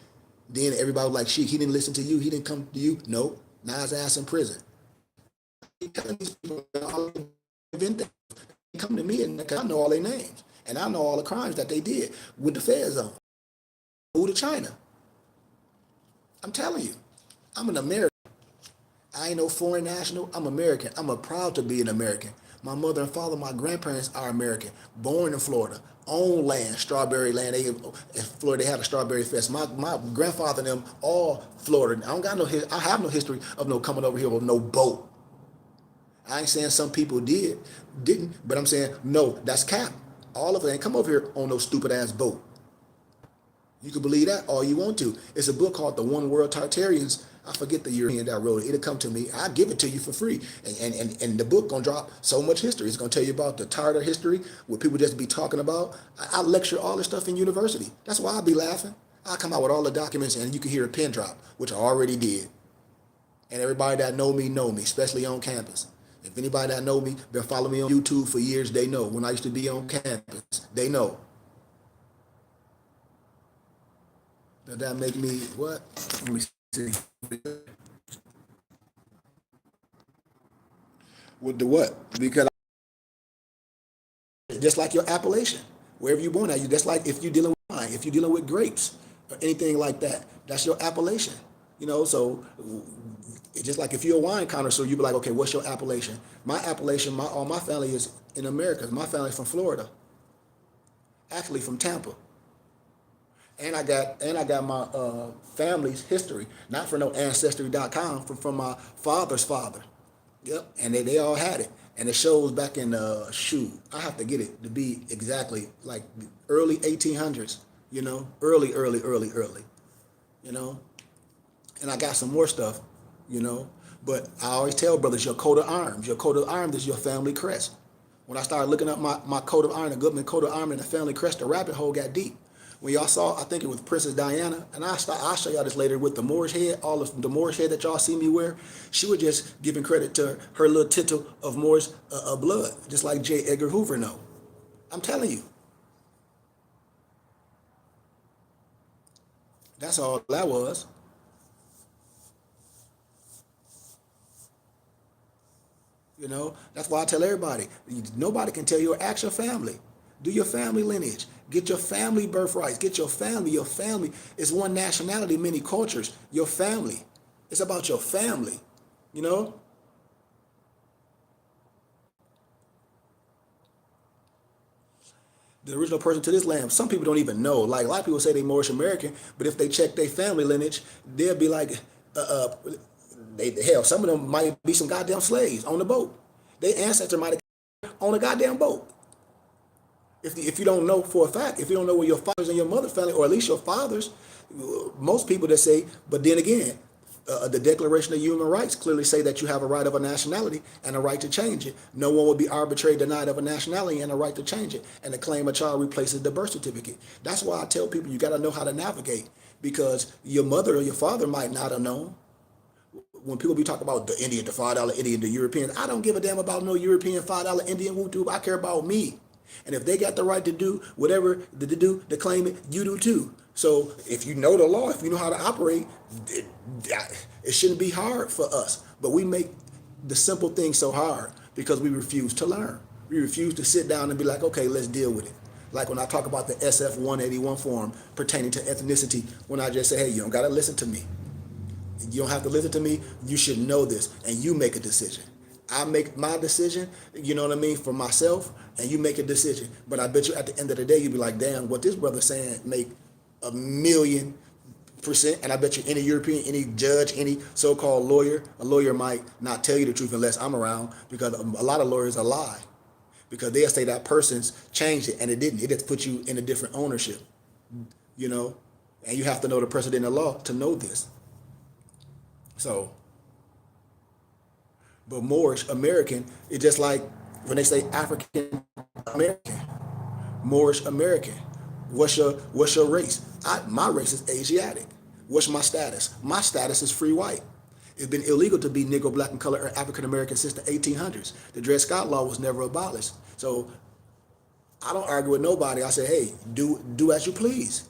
Then everybody was like, Sheik, he didn't listen to you. He didn't come to you. No. Now his ass in prison. He telling these people all they come to me and I know all their names. And I know all the crimes that they did with the feds on. Moved to China. I'm telling you, I'm an American. I ain't no foreign national. I'm American. I'm proud to be an American. My mother and father, my grandparents are American. Born in Florida. Own land, strawberry land. In Florida, they had a strawberry fest. My grandfather and them all Florida. I have no history of no coming over here with no boat. I ain't saying some people didn't, but I'm saying no, that's cap. All of it ain't come over here on no stupid ass boat. You can believe that all you want to. It's a book called The One World Tartarians. I forget the European that wrote it. It'll come to me. I'll give it to you for free. And the book gonna drop so much history. It's gonna tell you about the Tartar history, what people just be talking about. I lecture all this stuff in university. That's why I be laughing. I come out with all the documents and you can hear a pin drop, which I already did. And everybody that know me, especially on campus. If anybody that know me, been following me on YouTube for years, they know. When I used to be on campus, they know. Does that make me what? Let me see. With the what? Because just like your appellation, wherever you're born at, that's like if you're dealing with wine, if you're dealing with grapes or anything like that, that's your appellation. So it's just like if you're a wine connoisseur, you'd be like, okay, what's your appellation? My appellation, all my family is in America. My family's from Florida, actually from Tampa. And I got my family's history, not from no ancestry.com, from my father's father. Yep, and they all had it. And it shows back in I have to get it to be exactly like early 1800s, early, And I got some more stuff, But I always tell brothers, your coat of arms is your family crest. When I started looking up my coat of arms, the government coat of arms and the family crest, the rabbit hole got deep. When y'all saw, I think it was Princess Diana, and I'll show y'all this later with the Moorish head, all of the Moorish head that y'all see me wear, she was just giving credit to her little tittle of Moorish blood, just like J. Edgar Hoover know. I'm telling you. That's all that was. That's why I tell everybody, nobody can tell you or ask your family. Do your family lineage. Get your family birthrights. Get your family. Your family is one nationality, many cultures. Your family. It's about your family, The original person to this land, some people don't even know. Like a lot of people say they Moorish American, but if they check their family lineage, they'll be like, hell, some of them might be some goddamn slaves on the boat. Their ancestor might have on a goddamn boat. If you don't know for a fact, if you don't know where your father's and your mother's family, or at least your father's, most people that say, but then again, the Declaration of Human Rights clearly say that you have a right of a nationality and a right to change it. No one will be arbitrarily denied of a nationality and a right to change it. And the claim a child replaces the birth certificate. That's why I tell people you got to know how to navigate, because your mother or your father might not have known. When people be talking about the Indian, the $5 Indian, the European, I don't give a damn about no European $5 Indian YouTube. I care about me. And if they got the right to do whatever to claim it, you do too. So if you know the law, if you know how to operate, it shouldn't be hard for us. But we make the simple things so hard because we refuse to learn. We refuse to sit down and be like, okay, let's deal with it. Like when I talk about the SF 181 form pertaining to ethnicity, when I just say, hey, you don't got to listen to me. You don't have to listen to me. You should know this, and you make a decision. I make my decision, you know what I mean, for myself, and you make a decision. But I bet you at the end of the day, you'll be like, damn, what this brother saying make 1,000,000%. And I bet you any European, any judge, any so-called lawyer, a lawyer might not tell you the truth unless I'm around, because a lot of lawyers are lie. Because they'll say that person's changed it, and it didn't. It just put you in a different ownership, you know? And you have to know the precedent of law to know this. So, but Moorish American, it's just like when they say African American, Moorish American. What's your race? My race is Asiatic. What's my status? My status is free white. It's been illegal to be Negro, Black, and color or African American since the 1800s. The Dred Scott Law was never abolished. So I don't argue with nobody. I say, hey, do as you please.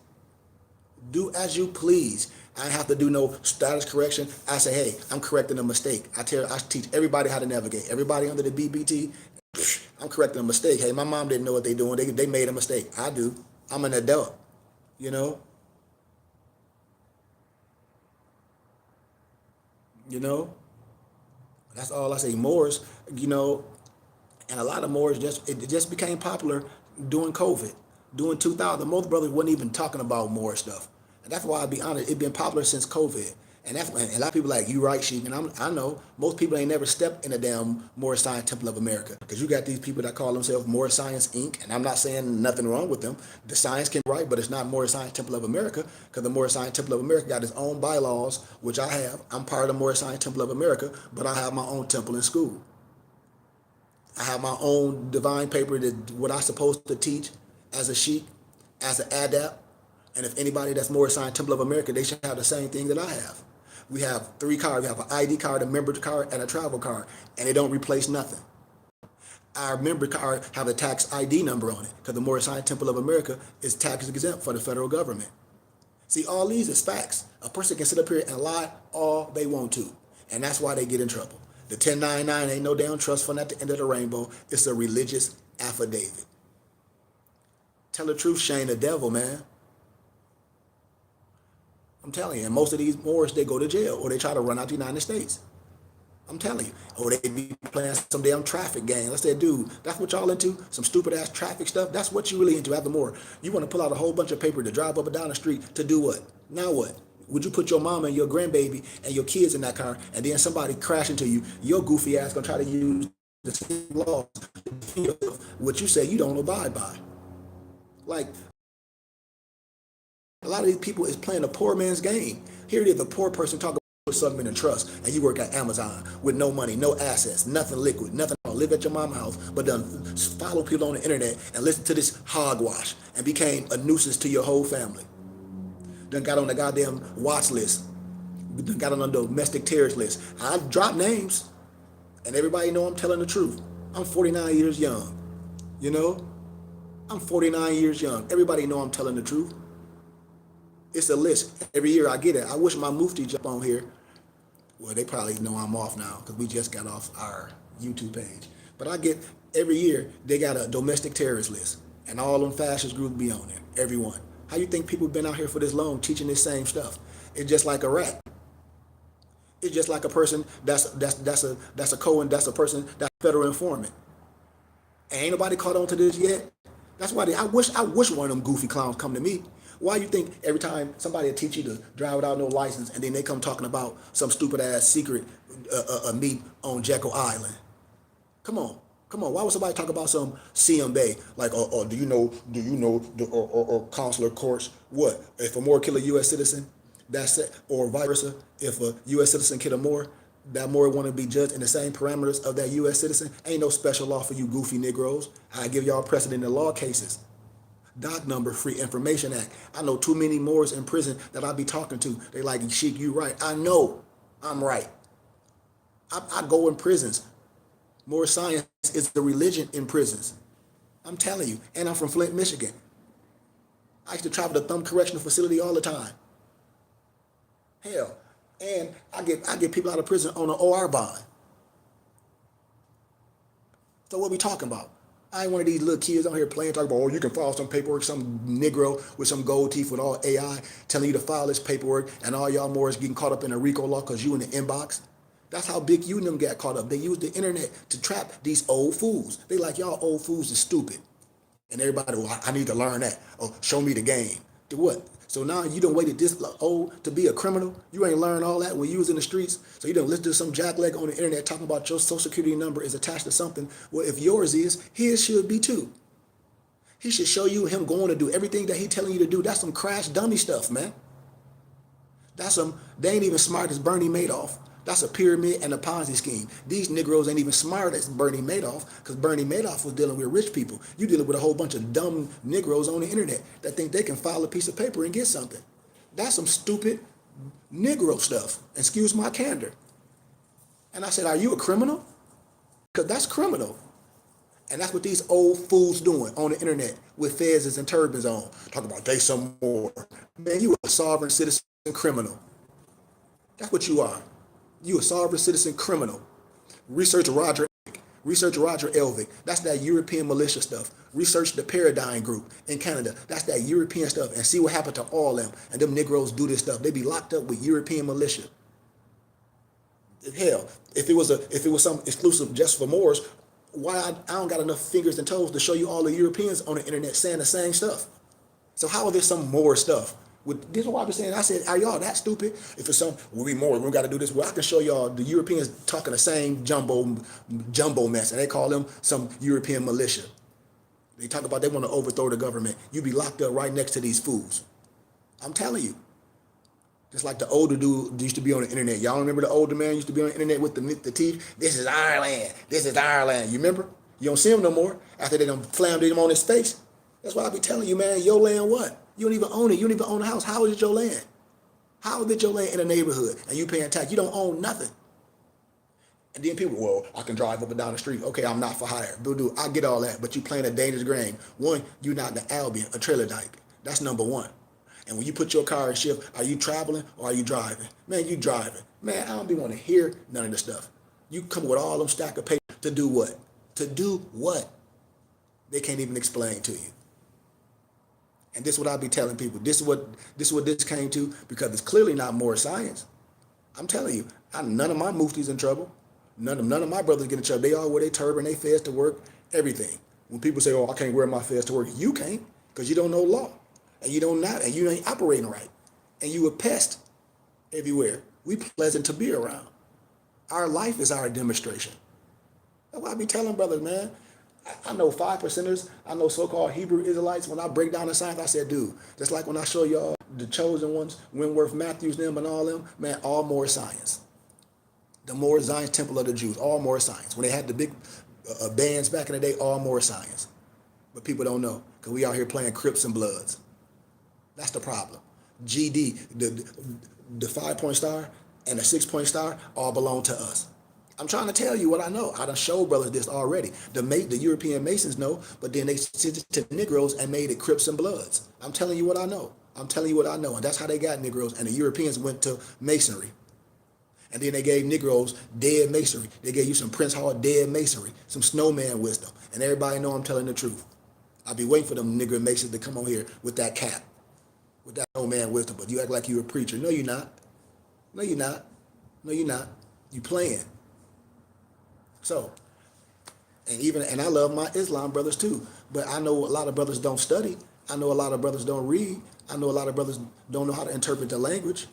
Do as you please. I ain't have to do no status correction. I say, hey, I'm correcting a mistake. I teach everybody how to navigate. Everybody under the BBT, I'm correcting a mistake. Hey, my mom didn't know what they doing. They made a mistake. I do. I'm an adult, you know? You know? That's all I say. Moors, you know, and a lot of Moors it just became popular during COVID. During 2000, most brothers wasn't even talking about Moor stuff. And that's why I'll be honest, it's been popular since COVID. And a lot of people like, you right, Sheik, and I know most people ain't never stepped in a damn Moorish Science Temple of America. Because you got these people that call themselves Moorish Science Inc., and I'm not saying nothing wrong with them. The science can be right, but it's not Moorish Science Temple of America, because the Moorish Science Temple of America got its own bylaws, which I have. I'm part of the Moorish Science Temple of America, but I have my own temple in school. I have my own divine paper that what I'm supposed to teach as a Sheik, as an adept, and if anybody that's Moorish Science Temple of America, they should have the same thing that I have. We have 3 cards. We have an ID card, a member card, and a travel card, and they don't replace nothing. Our member card have a tax ID number on it, because the Moorish Science Temple of America is tax exempt for the federal government. See, all these is facts. A person can sit up here and lie all they want to, and that's why they get in trouble. The 1099 ain't no damn trust fund at the end of the rainbow. It's a religious affidavit. Tell the truth, Shane the devil, man. I'm telling you, and most of these Moors, they go to jail or they try to run out the United States. I'm telling you. Or they be playing some damn traffic game. I said, dude, that's what y'all into? Some stupid ass traffic stuff? That's what you really into after more. You want to pull out a whole bunch of paper to drive up and down the street to do what? Now what? Would you put your mama and your grandbaby and your kids in that car and then somebody crash into you? Your goofy ass gonna try to use the same laws, what you say you don't abide by. Like, a lot of these people is playing a poor man's game. Here it is, a poor person talking about something in a trust, and you work at Amazon with no money, no assets, nothing liquid, nothing. Live at your mama's house, but done follow people on the internet and listen to this hogwash and became a nuisance to your whole family. Done got on the goddamn watch list. Done got on the domestic terrorist list. I drop names, and everybody know I'm telling the truth. I'm 49 years young, you know? I'm 49 years young. Everybody know I'm telling the truth. It's a list. Every year I get it. I wish my Mufti jump on here. Well, they probably know I'm off now because we just got off our YouTube page. But I get every year they got a domestic terrorist list, and all them fascist groups be on there. Everyone. How you think people been out here for this long teaching this same stuff? It's just like a rat. It's just like a person that's a Cohen. That's a person that's a federal informant. And ain't nobody caught on to this yet. That's why I wish one of them goofy clowns come to me. Why you think every time somebody will teach you to drive without no license and then they come talking about some stupid ass secret meet on Jekyll Island? Come on. Why would somebody talk about some CM Bay? Like, or do you know or consular courts? What? If a Moor kill a U.S. citizen, that's it. Or vice versa. If a U.S. citizen kill a Moor, that Moor want to be judged in the same parameters of that U.S. citizen. Ain't no special law for you goofy Negroes. I give y'all precedent in law cases. Doc number, Free Information Act. I know too many Moors in prison that I be talking to. They like, Sheik, you right. I know I'm right. I go in prisons. Moor science is the religion in prisons. I'm telling you. And I'm from Flint, Michigan. I used to travel to Thumb Correctional Facility all the time. Hell. And I get people out of prison on an OR bond. So what we talking about? I ain't one of these little kids out here playing, talking about, oh, you can file some paperwork, some Negro with some gold teeth with all AI telling you to file this paperwork, and all y'all Moors getting caught up in a RICO law because you in the inbox. That's how Big U and them got caught up. They used the internet to trap these old fools. They like, y'all old fools is stupid. And everybody, well, I need to learn that. Oh, show me the game. To what? So now you done waited this old to be a criminal? You ain't learned all that when you was in the streets? So you done listen to some jackleg on the internet talking about your social security number is attached to something. Well, if yours is, his should be too. He should show you him going to do everything that he telling you to do. That's some crash dummy stuff, man. They ain't even smart as Bernie Madoff. That's a pyramid and a Ponzi scheme. These Negroes ain't even smart as Bernie Madoff, because Bernie Madoff was dealing with rich people. You dealing with a whole bunch of dumb Negroes on the internet that think they can file a piece of paper and get something. That's some stupid Negro stuff. Excuse my candor. And I said, are you a criminal? Because that's criminal. And that's what these old fools doing on the internet with fezzes and turbans on. Talking about they some more. Man, you a sovereign citizen criminal. That's what you are. You a sovereign citizen criminal. Research Roger Elvig. That's that European militia stuff. Research the Paradigm Group in Canada. That's that European stuff. And see what happened to all them. And them Negroes do this stuff. They be locked up with European militia. Hell, if it was some exclusive just for Moors, why I don't got enough fingers and toes to show you all the Europeans on the internet saying the same stuff. So how are there some Moor stuff? This is what I was saying. I said, are y'all that stupid? If it's some, we more, we got to do this. Well, I can show y'all the Europeans talking the same jumbo mess, and they call them some European militia. They talk about they want to overthrow the government. You be locked up right next to these fools. I'm telling you. Just like the older dude used to be on the internet. Y'all remember the older man used to be on the internet with the teeth? This is Ireland. This is Ireland. You remember? You don't see him no more after they done slammed him on his face. That's why I be telling you, man, your land what? You don't even own it. You don't even own a house. How is it your land? How is it your land in a neighborhood and you paying tax? You don't own nothing. And then people, well, I can drive up and down the street. Okay, I'm not for hire. Dude, I get all that, but you playing a dangerous game. One, you're not the Albion, a trailer dyke. That's number one. And when you put your car in shift, are you traveling or are you driving? Man, you driving. Man, I don't be want to hear none of this stuff. You come with all them stack of paper to do what? To do what? They can't even explain to you. And this is what I be telling people. This is what this came to, because it's clearly not more science. I'm telling you, none of my muftis in trouble. None of my brothers get in trouble. They all wear their turban, they fez to work, everything. When people say, oh, I can't wear my fez to work, you can't, because you don't know law. And you don't not, and you ain't operating right. And you a pest everywhere. We pleasant to be around. Our life is our demonstration. That's why I be telling brothers, man. I know 5%ers, I know so-called Hebrew Israelites. When I break down the science, I said, dude, just like when I show y'all the chosen ones, Wentworth Matthews, them and all them, man, all more science. The more Zion's Temple of the Jews, all more science. When they had the big bands back in the day, all more science. But people don't know, because we out here playing Crips and Bloods. That's the problem. GD, the 5-point star and the 6-point star all belong to us. I'm trying to tell you what I know. I done showed brothers this already. The European Masons know, but then they sent it to Negroes and made it Crips and Bloods. I'm telling you what I know. I'm telling you what I know. And that's how they got Negroes. And the Europeans went to Masonry. And then they gave Negroes dead Masonry. They gave you some Prince Hall dead Masonry, some snowman wisdom. And everybody know I'm telling the truth. I'll be waiting for them Negro Masons to come on here with that cap. With that old man wisdom, but you act like you're a preacher. No, you're not. No, you're not. No, you're not. You playing. So, and I love my Islam brothers too, but I know a lot of brothers don't study. I know a lot of brothers don't read. I know a lot of brothers don't know how to interpret the language,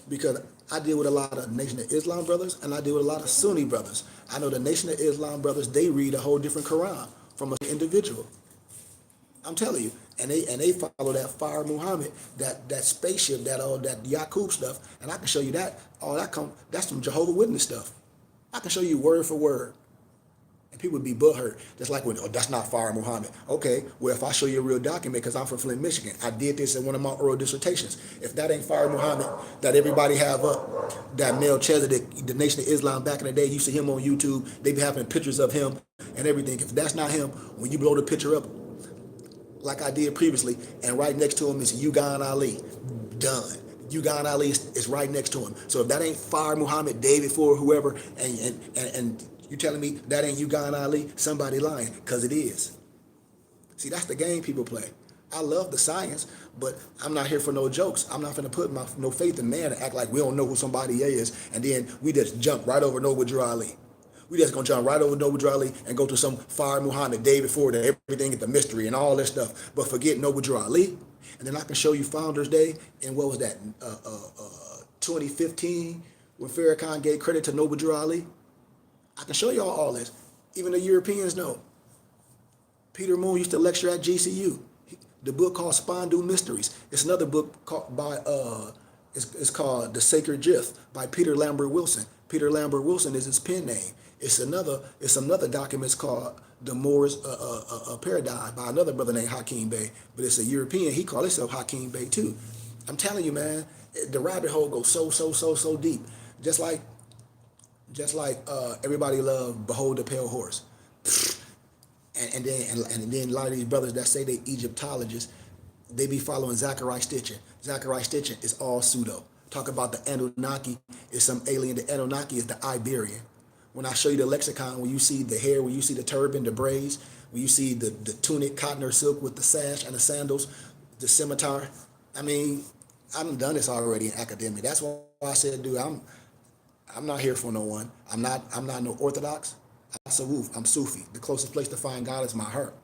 because I deal with a lot of Nation of Islam brothers and I deal with a lot of Sunni brothers. I know the Nation of Islam brothers, they read a whole different Quran from an individual. I'm telling you, and they follow that Fire Muhammad, that spaceship, that Yaqub stuff, and I can show you that. That's some Jehovah's Witness stuff. I can show you word for word, and people would be butthurt. Just like when, oh, that's not Fire Muhammad. Okay, well if I show you a real document, because I'm from Flint, Michigan, I did this in one of my oral dissertations. If that ain't Fire Muhammad, that everybody have up, that Melchizedek, the Nation of Islam back in the day, you see him on YouTube, they be having pictures of him and everything. If that's not him, when you blow the picture up, like I did previously, and right next to him is Ugan Ali. Done. Ugan Ali is right next to him. So if that ain't Fire Muhammad, David Ford, whoever, and you telling me that ain't Ugan Ali, somebody lying, because it is. See, that's the game people play. I love the science, but I'm not here for no jokes. I'm not gonna put no faith in man and act like we don't know who somebody is, and then we just jump right over Noble Drew Ali. We just gonna jump right over Noble Drew Ali and go to some Fire Muhammad, David Ford, and everything is the mystery and all that stuff, but forget Noble Drew Ali. And then I can show you Founders Day and what was that, 2015, when Farrakhan gave credit to Noble Drew Ali. I can show y'all all this. Even the Europeans know. Peter Moon used to lecture at GCU. The book called Spondu Mysteries. It's another book called it's called The Sacred Gift by Peter Lambert Wilson. Peter Lambert Wilson is his pen name. It's another document called The Moor's Paradigm by another brother named Hakeem Bey. But it's a European. He called himself Hakeem Bey too. I'm telling you, man, the rabbit hole goes so deep. Just like everybody loved Behold the Pale Horse. And then a lot of these brothers that say they Egyptologists, they be following Zachariah Stitchin. Zachariah Stitchin is all pseudo. Talk about the Anunnaki is some alien. The Anunnaki is the Iberian. When I show you the lexicon, when you see the hair, when you see the turban, the braids, when you see the tunic, cotton or silk with the sash and the sandals, the scimitar, I mean, I've done this already in academia. That's why I said, dude, I'm not here for no one. I'm not no Orthodox. I'm Sufi. The closest place to find God is my heart.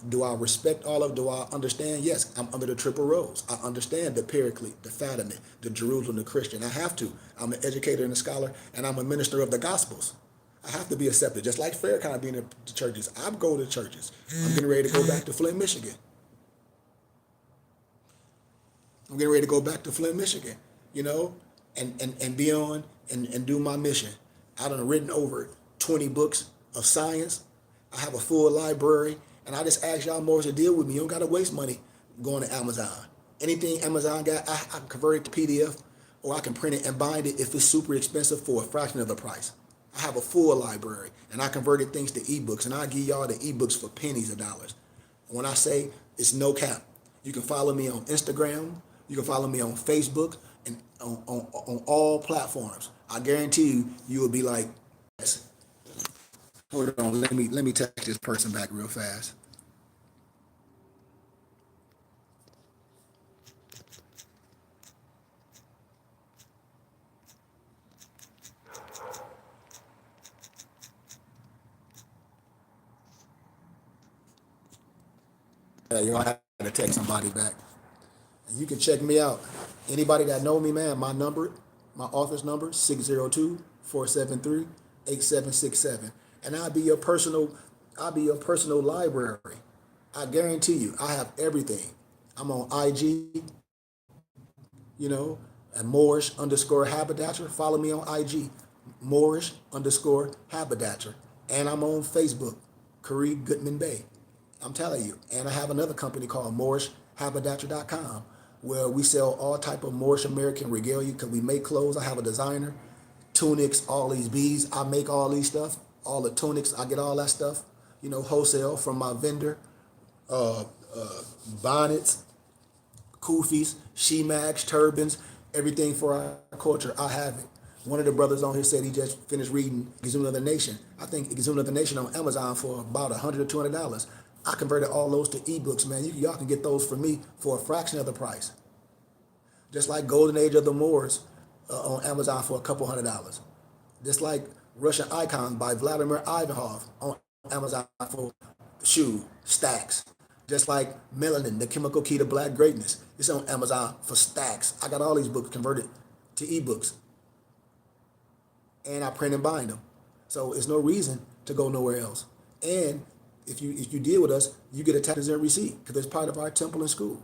Do I respect all of? Do I understand? Yes, I'm under the triple rose. I understand the Paraclete, the Fatima, the Jerusalem, the Christian. I have to. I'm an educator and a scholar, and I'm a minister of the Gospels. I have to be accepted, just like Farrakhan being in the churches. I go to churches. I'm getting ready to go back to Flint, Michigan. You know, and be on and do my mission. I done written over 20 books of science. I have a full library, and I just ask y'all more to deal with me. You don't gotta waste money going to Amazon. Anything Amazon got, I can convert it to PDF, or I can print it and bind it if it's super expensive for a fraction of the price. I have a full library, and I converted things to ebooks, and I give y'all the ebooks for pennies of dollars. When I say it's no cap, you can follow me on Instagram, you can follow me on Facebook, and on all platforms. I guarantee you will be like, yes. Hold on, let me text this person back real fast. You don't have to text somebody back. And you can check me out. Anybody that know me, man, my office number, 602-473-8767. And I'll be your personal library. I guarantee you, I have everything. I'm on IG, and Moorish_haberdasher. Follow me on IG, Moorish_haberdasher. And I'm on Facebook, Kareem Goodman Bey. I'm telling you. And I have another company called MoorishHaberdasher.com, where we sell all type of Moorish American regalia, because we make clothes. I have a designer, tunics, all these beads. I make all these stuff, all the tunics. I get all that stuff, wholesale from my vendor. Bonnets, kufis, she-mags, turbans, everything for our culture. I have it. One of the brothers on here said he just finished reading Gazoon of the Nation. I think Gazoon of the Nation on Amazon for about $100 or $200. I converted all those to ebooks, man. Y'all can get those from me for a fraction of the price. Just like Golden Age of the Moors on Amazon for a couple $100. Just like Russian Icons by Vladimir Ivanov on Amazon for stacks. Just like Melanin, The Chemical Key to Black Greatness. It's on Amazon for stacks. I got all these books converted to ebooks. And I print and bind them. So it's no reason to go nowhere else. And if you deal with us, you get a tax exempt receipt, because it's part of our temple and school.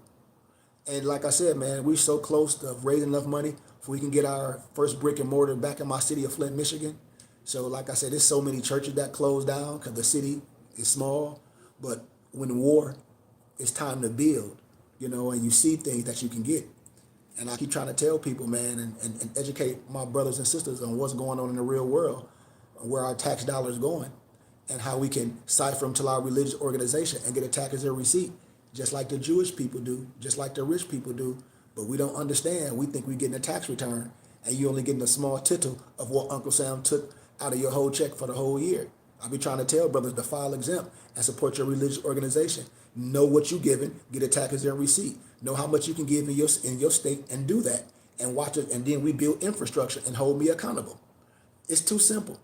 And like I said, man, we're so close to raising enough money so we can get our first brick and mortar back in my city of Flint, Michigan. So like I said, there's so many churches that closed down because the city is small. But when war, it's time to build, and you see things that you can get. And I keep trying to tell people, man, and educate my brothers and sisters on what's going on in the real world, where our tax dollars going, and how we can cipher them to our religious organization and get a tax as a receipt, just like the Jewish people do, just like the rich people do. But we don't understand. We think we're getting a tax return, and you're only getting a small tittle of what Uncle Sam took out of your whole check for the whole year. I be trying to tell brothers to file exempt and support your religious organization. Know what you're giving, get a tax exempt receipt. Know how much you can give in your state and do that. And watch it, and then we build infrastructure and hold me accountable. It's too simple.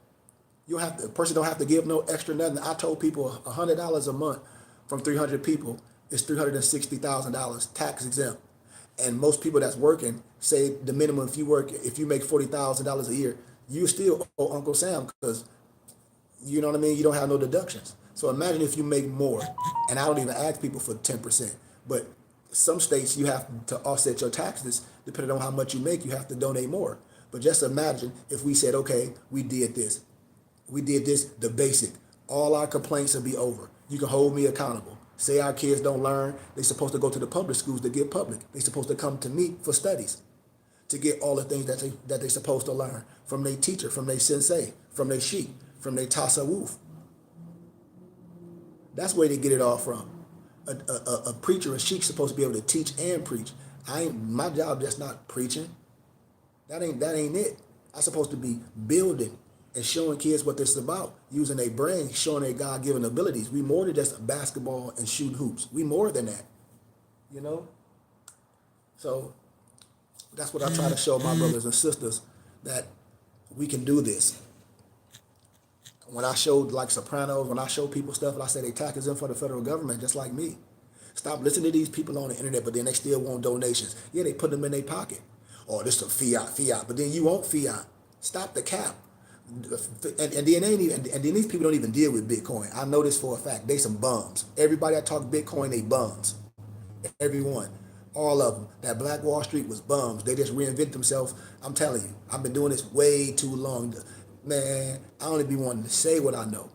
You don't have to, a person don't have to give no extra nothing. I told people $100 a month from 300 people is $360,000 tax exempt. And most people that's working say the minimum if you make $40,000 a year, you still owe Uncle Sam because you know what I mean? You don't have no deductions. So imagine if you make more, and I don't even ask people for 10%, but some states you have to offset your taxes depending on how much you make, you have to donate more. But just imagine if we said, okay, we did this, the basic, all our complaints will be over. You can hold me accountable. Say our kids don't learn, they're supposed to go to the public schools to get public. They're supposed to come to me for studies to get all the things that they're supposed to learn from their teacher, from their sensei, from their sheikh, from their tasawwuf. That's where they get it all from. A preacher, a sheikh, supposed to be able to teach and preach. My job just not preaching. That ain't it. I'm supposed to be building and showing kids what this is about, using their brain, showing their God-given abilities. We more than just basketball and shoot hoops. We more than that, you know? So that's what I try to show my brothers and sisters, that we can do this. When I showed like Sopranos, when I show people stuff, and I say they tax exempt for the federal government, just like me. Stop listening to these people on the internet, but then they still want donations. Yeah, they put them in their pocket. Oh, this is fiat, but then you want fiat. Stop the cap. And then these people don't even deal with Bitcoin. I know this for a fact. They some bums. Everybody I talk Bitcoin, they bums. Everyone. All of them. That Black Wall Street was bums. They just reinvent themselves. I'm telling you, I've been doing this way too long. Man, I only be wanting to say what I know.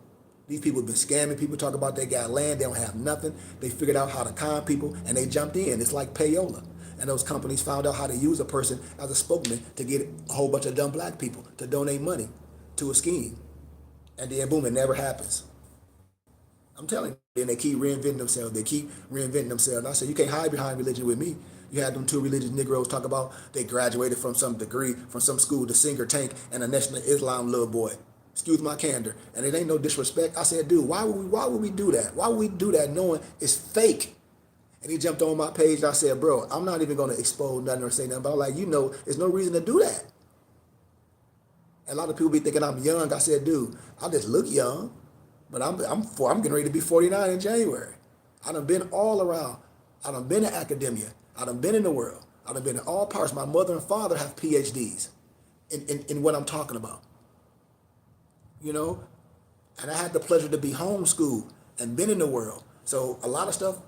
These people have been scamming people, talk about they got land, they don't have nothing. They figured out how to con people, and they jumped in. It's like payola. And those companies found out how to use a person as a spokesman to get a whole bunch of dumb black people to donate money to a scheme. And then boom, it never happens. I'm telling you. Then they keep reinventing themselves. And I said, you can't hide behind religion with me. You had them two religious Negroes talk about they graduated from some degree, from some school, the Singer Tank, and a National Islam little boy. Excuse my candor. And it ain't no disrespect. I said, dude, why would we do that? Why would we do that knowing it's fake? And he jumped on my page and I said, bro, I'm not even going to expose nothing or say nothing, but I'm like, there's no reason to do that. And a lot of people be thinking I'm young. I said, dude, I just look young, but I'm getting ready to be 49 in January. I done been all around. I done been in academia. I done been in the world. I done been in all parts. My mother and father have PhDs in what I'm talking about. You know? And I had the pleasure to be homeschooled and been in the world. So a lot of stuff,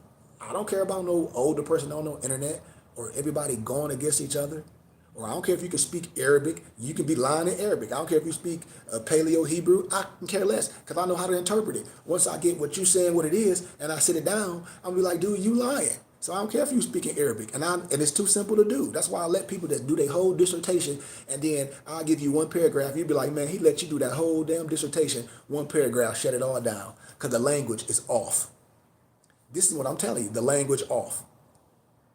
I don't care about no older person on no internet or everybody going against each other. Or I don't care if you can speak Arabic, you can be lying in Arabic. I don't care if you speak Paleo Hebrew, I can care less because I know how to interpret it. Once I get what you saying, what it is, and I sit it down, I'm be like, dude, you lying. So I don't care if you speaking Arabic, and it's too simple to do. That's why I let people that do their whole dissertation, and then I'll give you one paragraph. You'll be like, man, he let you do that whole damn dissertation, one paragraph, shut it all down because the language is off. This is what I'm telling you, the language off.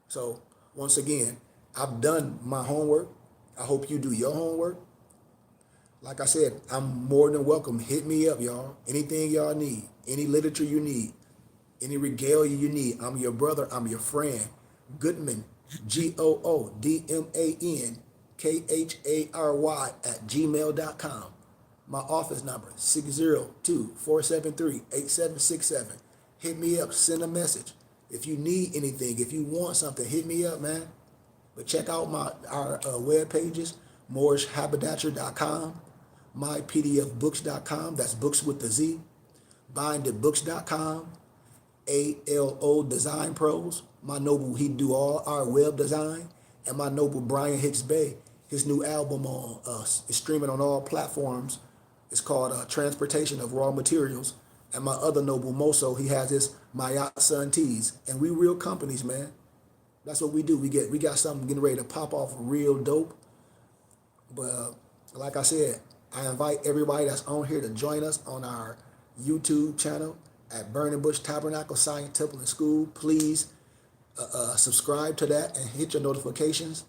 So once again, I've done my homework. I hope you do your homework. Like I said, I'm more than welcome. Hit me up, y'all. Anything y'all need, any literature you need, any regalia you need. I'm your brother. I'm your friend. Goodman, GOODMANKHARY@gmail.com. My office number, 602-473-8767. Hit me up. Send a message. If you need anything, if you want something, hit me up, man. But check out our web pages, moorishhaberdasher.com, mypdfbooks.com, that's books with the Z, binditbooks.com, ALO Design Pros, my noble, he do all our web design, and my noble Brian Hicks Bay, his new album is streaming on all platforms. It's called Transportation of Raw Materials. And my other noble Moso, he has his Mayat Sun Tees. And we real companies, man. That's what we do. We got something getting ready to pop off real dope. But like I said, I invite everybody that's on here to join us on our YouTube channel at Burning Bush Tabernacle Science Temple and School. Please subscribe to that and hit your notifications.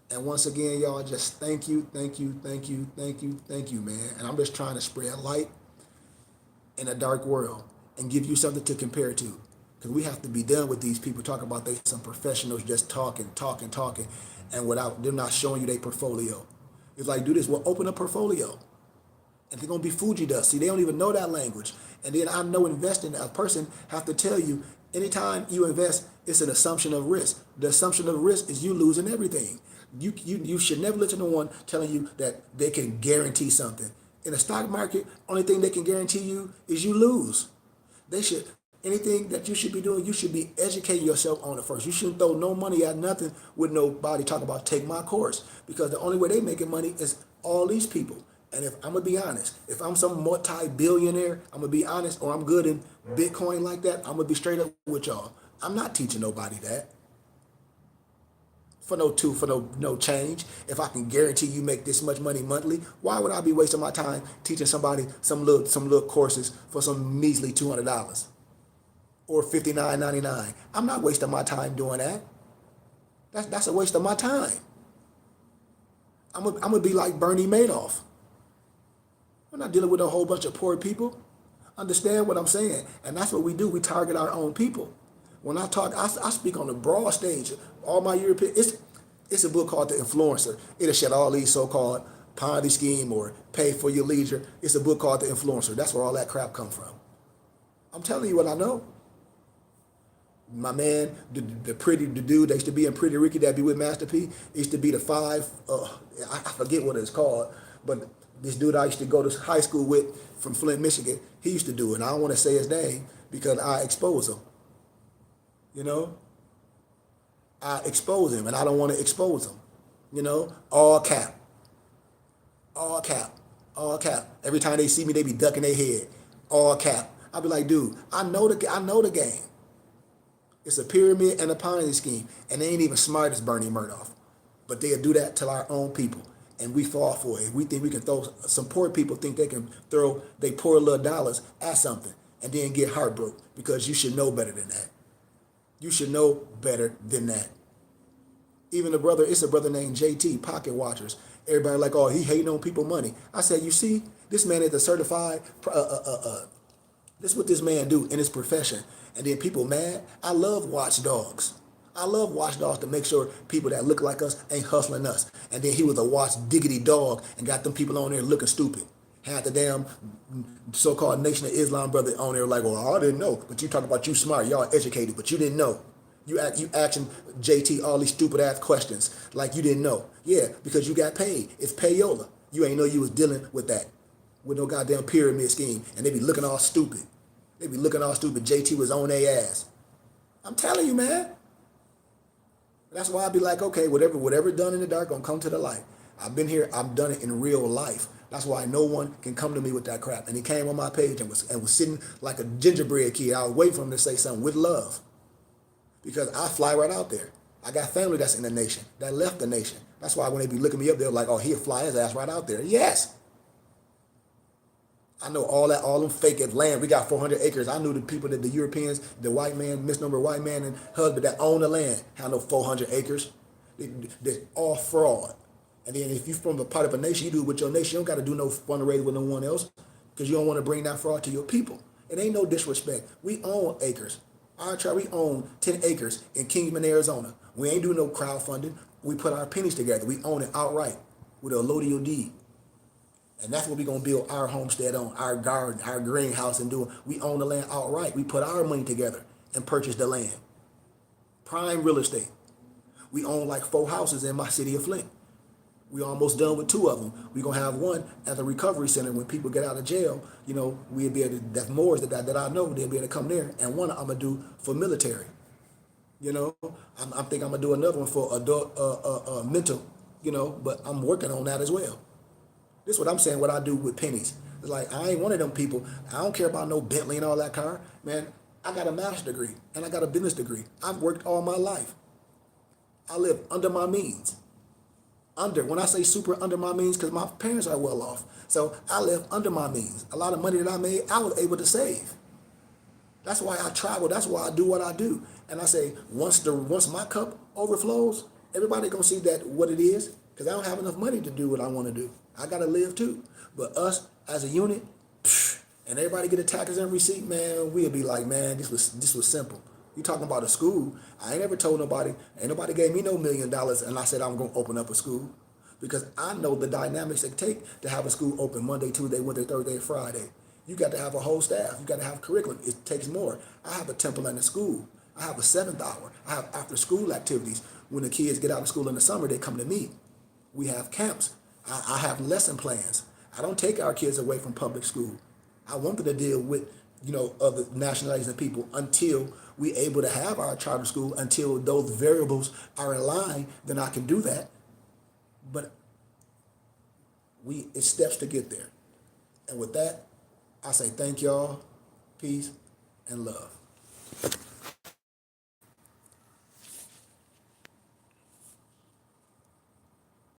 And once again, y'all, just thank you, man. And I'm just trying to spread light in a dark world and give you something to compare to. Because we have to be done with these people talking about they some professionals just talking, and without them not showing you their portfolio. It's like, do this. Well, open a portfolio. And they're gonna be Fuji dust. See, they don't even know that language. And then I know investing, a person have to tell you, anytime you invest, it's an assumption of risk. The assumption of risk is you losing everything. You should never listen to one telling you that they can guarantee something. In the stock market, only thing they can guarantee you is you lose. They should, anything that you should be doing, you should be educating yourself on it first. You shouldn't throw no money at nothing with nobody talking about take my course. Because the only way they making money is all these people. And if I'm gonna be honest, if I'm some multi-billionaire, I'm gonna be honest, or I'm good in Bitcoin like that, I'm gonna be straight up with y'all. I'm not teaching nobody that. For no change. If I can guarantee you make this much money monthly, why would I be wasting my time teaching somebody some little courses for some measly $200 or $59.99? I'm not wasting my time doing that. That's a waste of my time. I'm gonna be like Bernie Madoff. I'm not dealing with a whole bunch of poor people. Understand what I'm saying? And that's what we do. We target our own people. When I talk, I speak on the broad stage. All my European, it's a book called The Influencer. It'll shed all these so-called Ponzi scheme or pay for your leisure. It's a book called The Influencer. That's where all that crap come from. I'm telling you what I know. My man, the dude that used to be in Pretty Ricky that be with Master P, used to be the I forget what it's called, but this dude I used to go to high school with from Flint, Michigan, he used to do it. And I don't want to say his name because I expose him. You know? I expose him and I don't want to expose him. You know? All cap. All cap. All cap. Every time they see me, they be ducking their head. All cap. I be like, dude, I know the game. It's a pyramid and a Ponzi scheme. And they ain't even smart as Bernie Madoff. But they'll do that to our own people. And we fall for it. We think we can some poor people think they can throw their poor little dollars at something and then get heartbroken because you should know better than that. You should know better than that. Even it's a brother named JT, Pocket Watchers. Everybody like, oh, he hating on people money. I said, you see, this man is a certified, this is what this man do in his profession. And then people mad. I love watchdogs. I love watchdogs to make sure people that look like us ain't hustling us. And then he was a watch diggity dog and got them people on there looking stupid. Had the damn so-called Nation of Islam brother on there like, well, I didn't know. But you talk about you smart, y'all educated, but you didn't know. You asking JT all these stupid ass questions like you didn't know. Yeah, because you got paid. It's payola. You ain't know you was dealing with that. With no goddamn pyramid scheme. And they be looking all stupid. They be looking all stupid. JT was on their ass. I'm telling you, man. That's why I be like, okay, whatever done in the dark gonna come to the light. I've been here, I've done it in real life. That's why no one can come to me with that crap. And he came on my page and was sitting like a gingerbread kid. I was waiting for him to say something with love. Because I fly right out there. I got family that's in the nation, that left the nation. That's why when they be looking me up, they're like, oh, he'll fly his ass right out there. Yes. I know all them fake land. We got 400 acres. I knew the people that the Europeans, the white man, misnomer white man and husband that own the land have no 400 acres. They're all fraud. And then if you're from a part of a nation, you do it with your nation. You don't got to do no fundraising with no one else because you don't want to bring that fraud to your people. It ain't no disrespect. We own acres. We own 10 acres in Kingman, Arizona. We ain't doing no crowdfunding. We put our pennies together. We own it outright with a allodial deed. And that's what we're going to build our homestead on, our garden, our greenhouse, and do. We own the land outright. We put our money together and purchase the land. Prime real estate. We own like 4 houses in my city of Flint. We almost done with 2 of them. We're going to have one at the recovery center when people get out of jail. You know, we'll be able to, that's more that I know, they'll be able to come there. And one I'm going to do for military. You know, I think I'm going to do another one for adult mental, you know, but I'm working on that as well. This is what I'm saying, what I do with pennies. It's like, I ain't one of them people. I don't care about no Bentley and all that car. Man, I got a master's degree and I got a business degree. I've worked all my life. I live under my means. When I say super under my means, because my parents are well off. So I live under my means. A lot of money that I made, I was able to save. That's why I travel. That's why I do what I do. And I say, once my cup overflows, everybody gonna see that what it is, because I don't have enough money to do what I want to do. I gotta live too. But us as a unit, and everybody get a taxes and receipt, man, we'll be like, man, this was simple. You talking about a school? I ain't ever told nobody, ain't nobody gave me no $1 million, and I said I'm gonna open up a school because I know the dynamics it take to have a school open Monday, Tuesday, Wednesday, Thursday, Friday. You got to have a whole staff. You got to have curriculum. It takes more. I have a temple and a school. I have a 7th hour. I have after school activities. When the kids get out of school in the summer, they come to me. We have camps. I have lesson plans. I don't take our kids away from public school. I want them to deal with, other nationalities and people until we able to have our charter school, until those variables are in line, then I can do that. But it's steps to get there. And with that, I say thank y'all, peace, and love.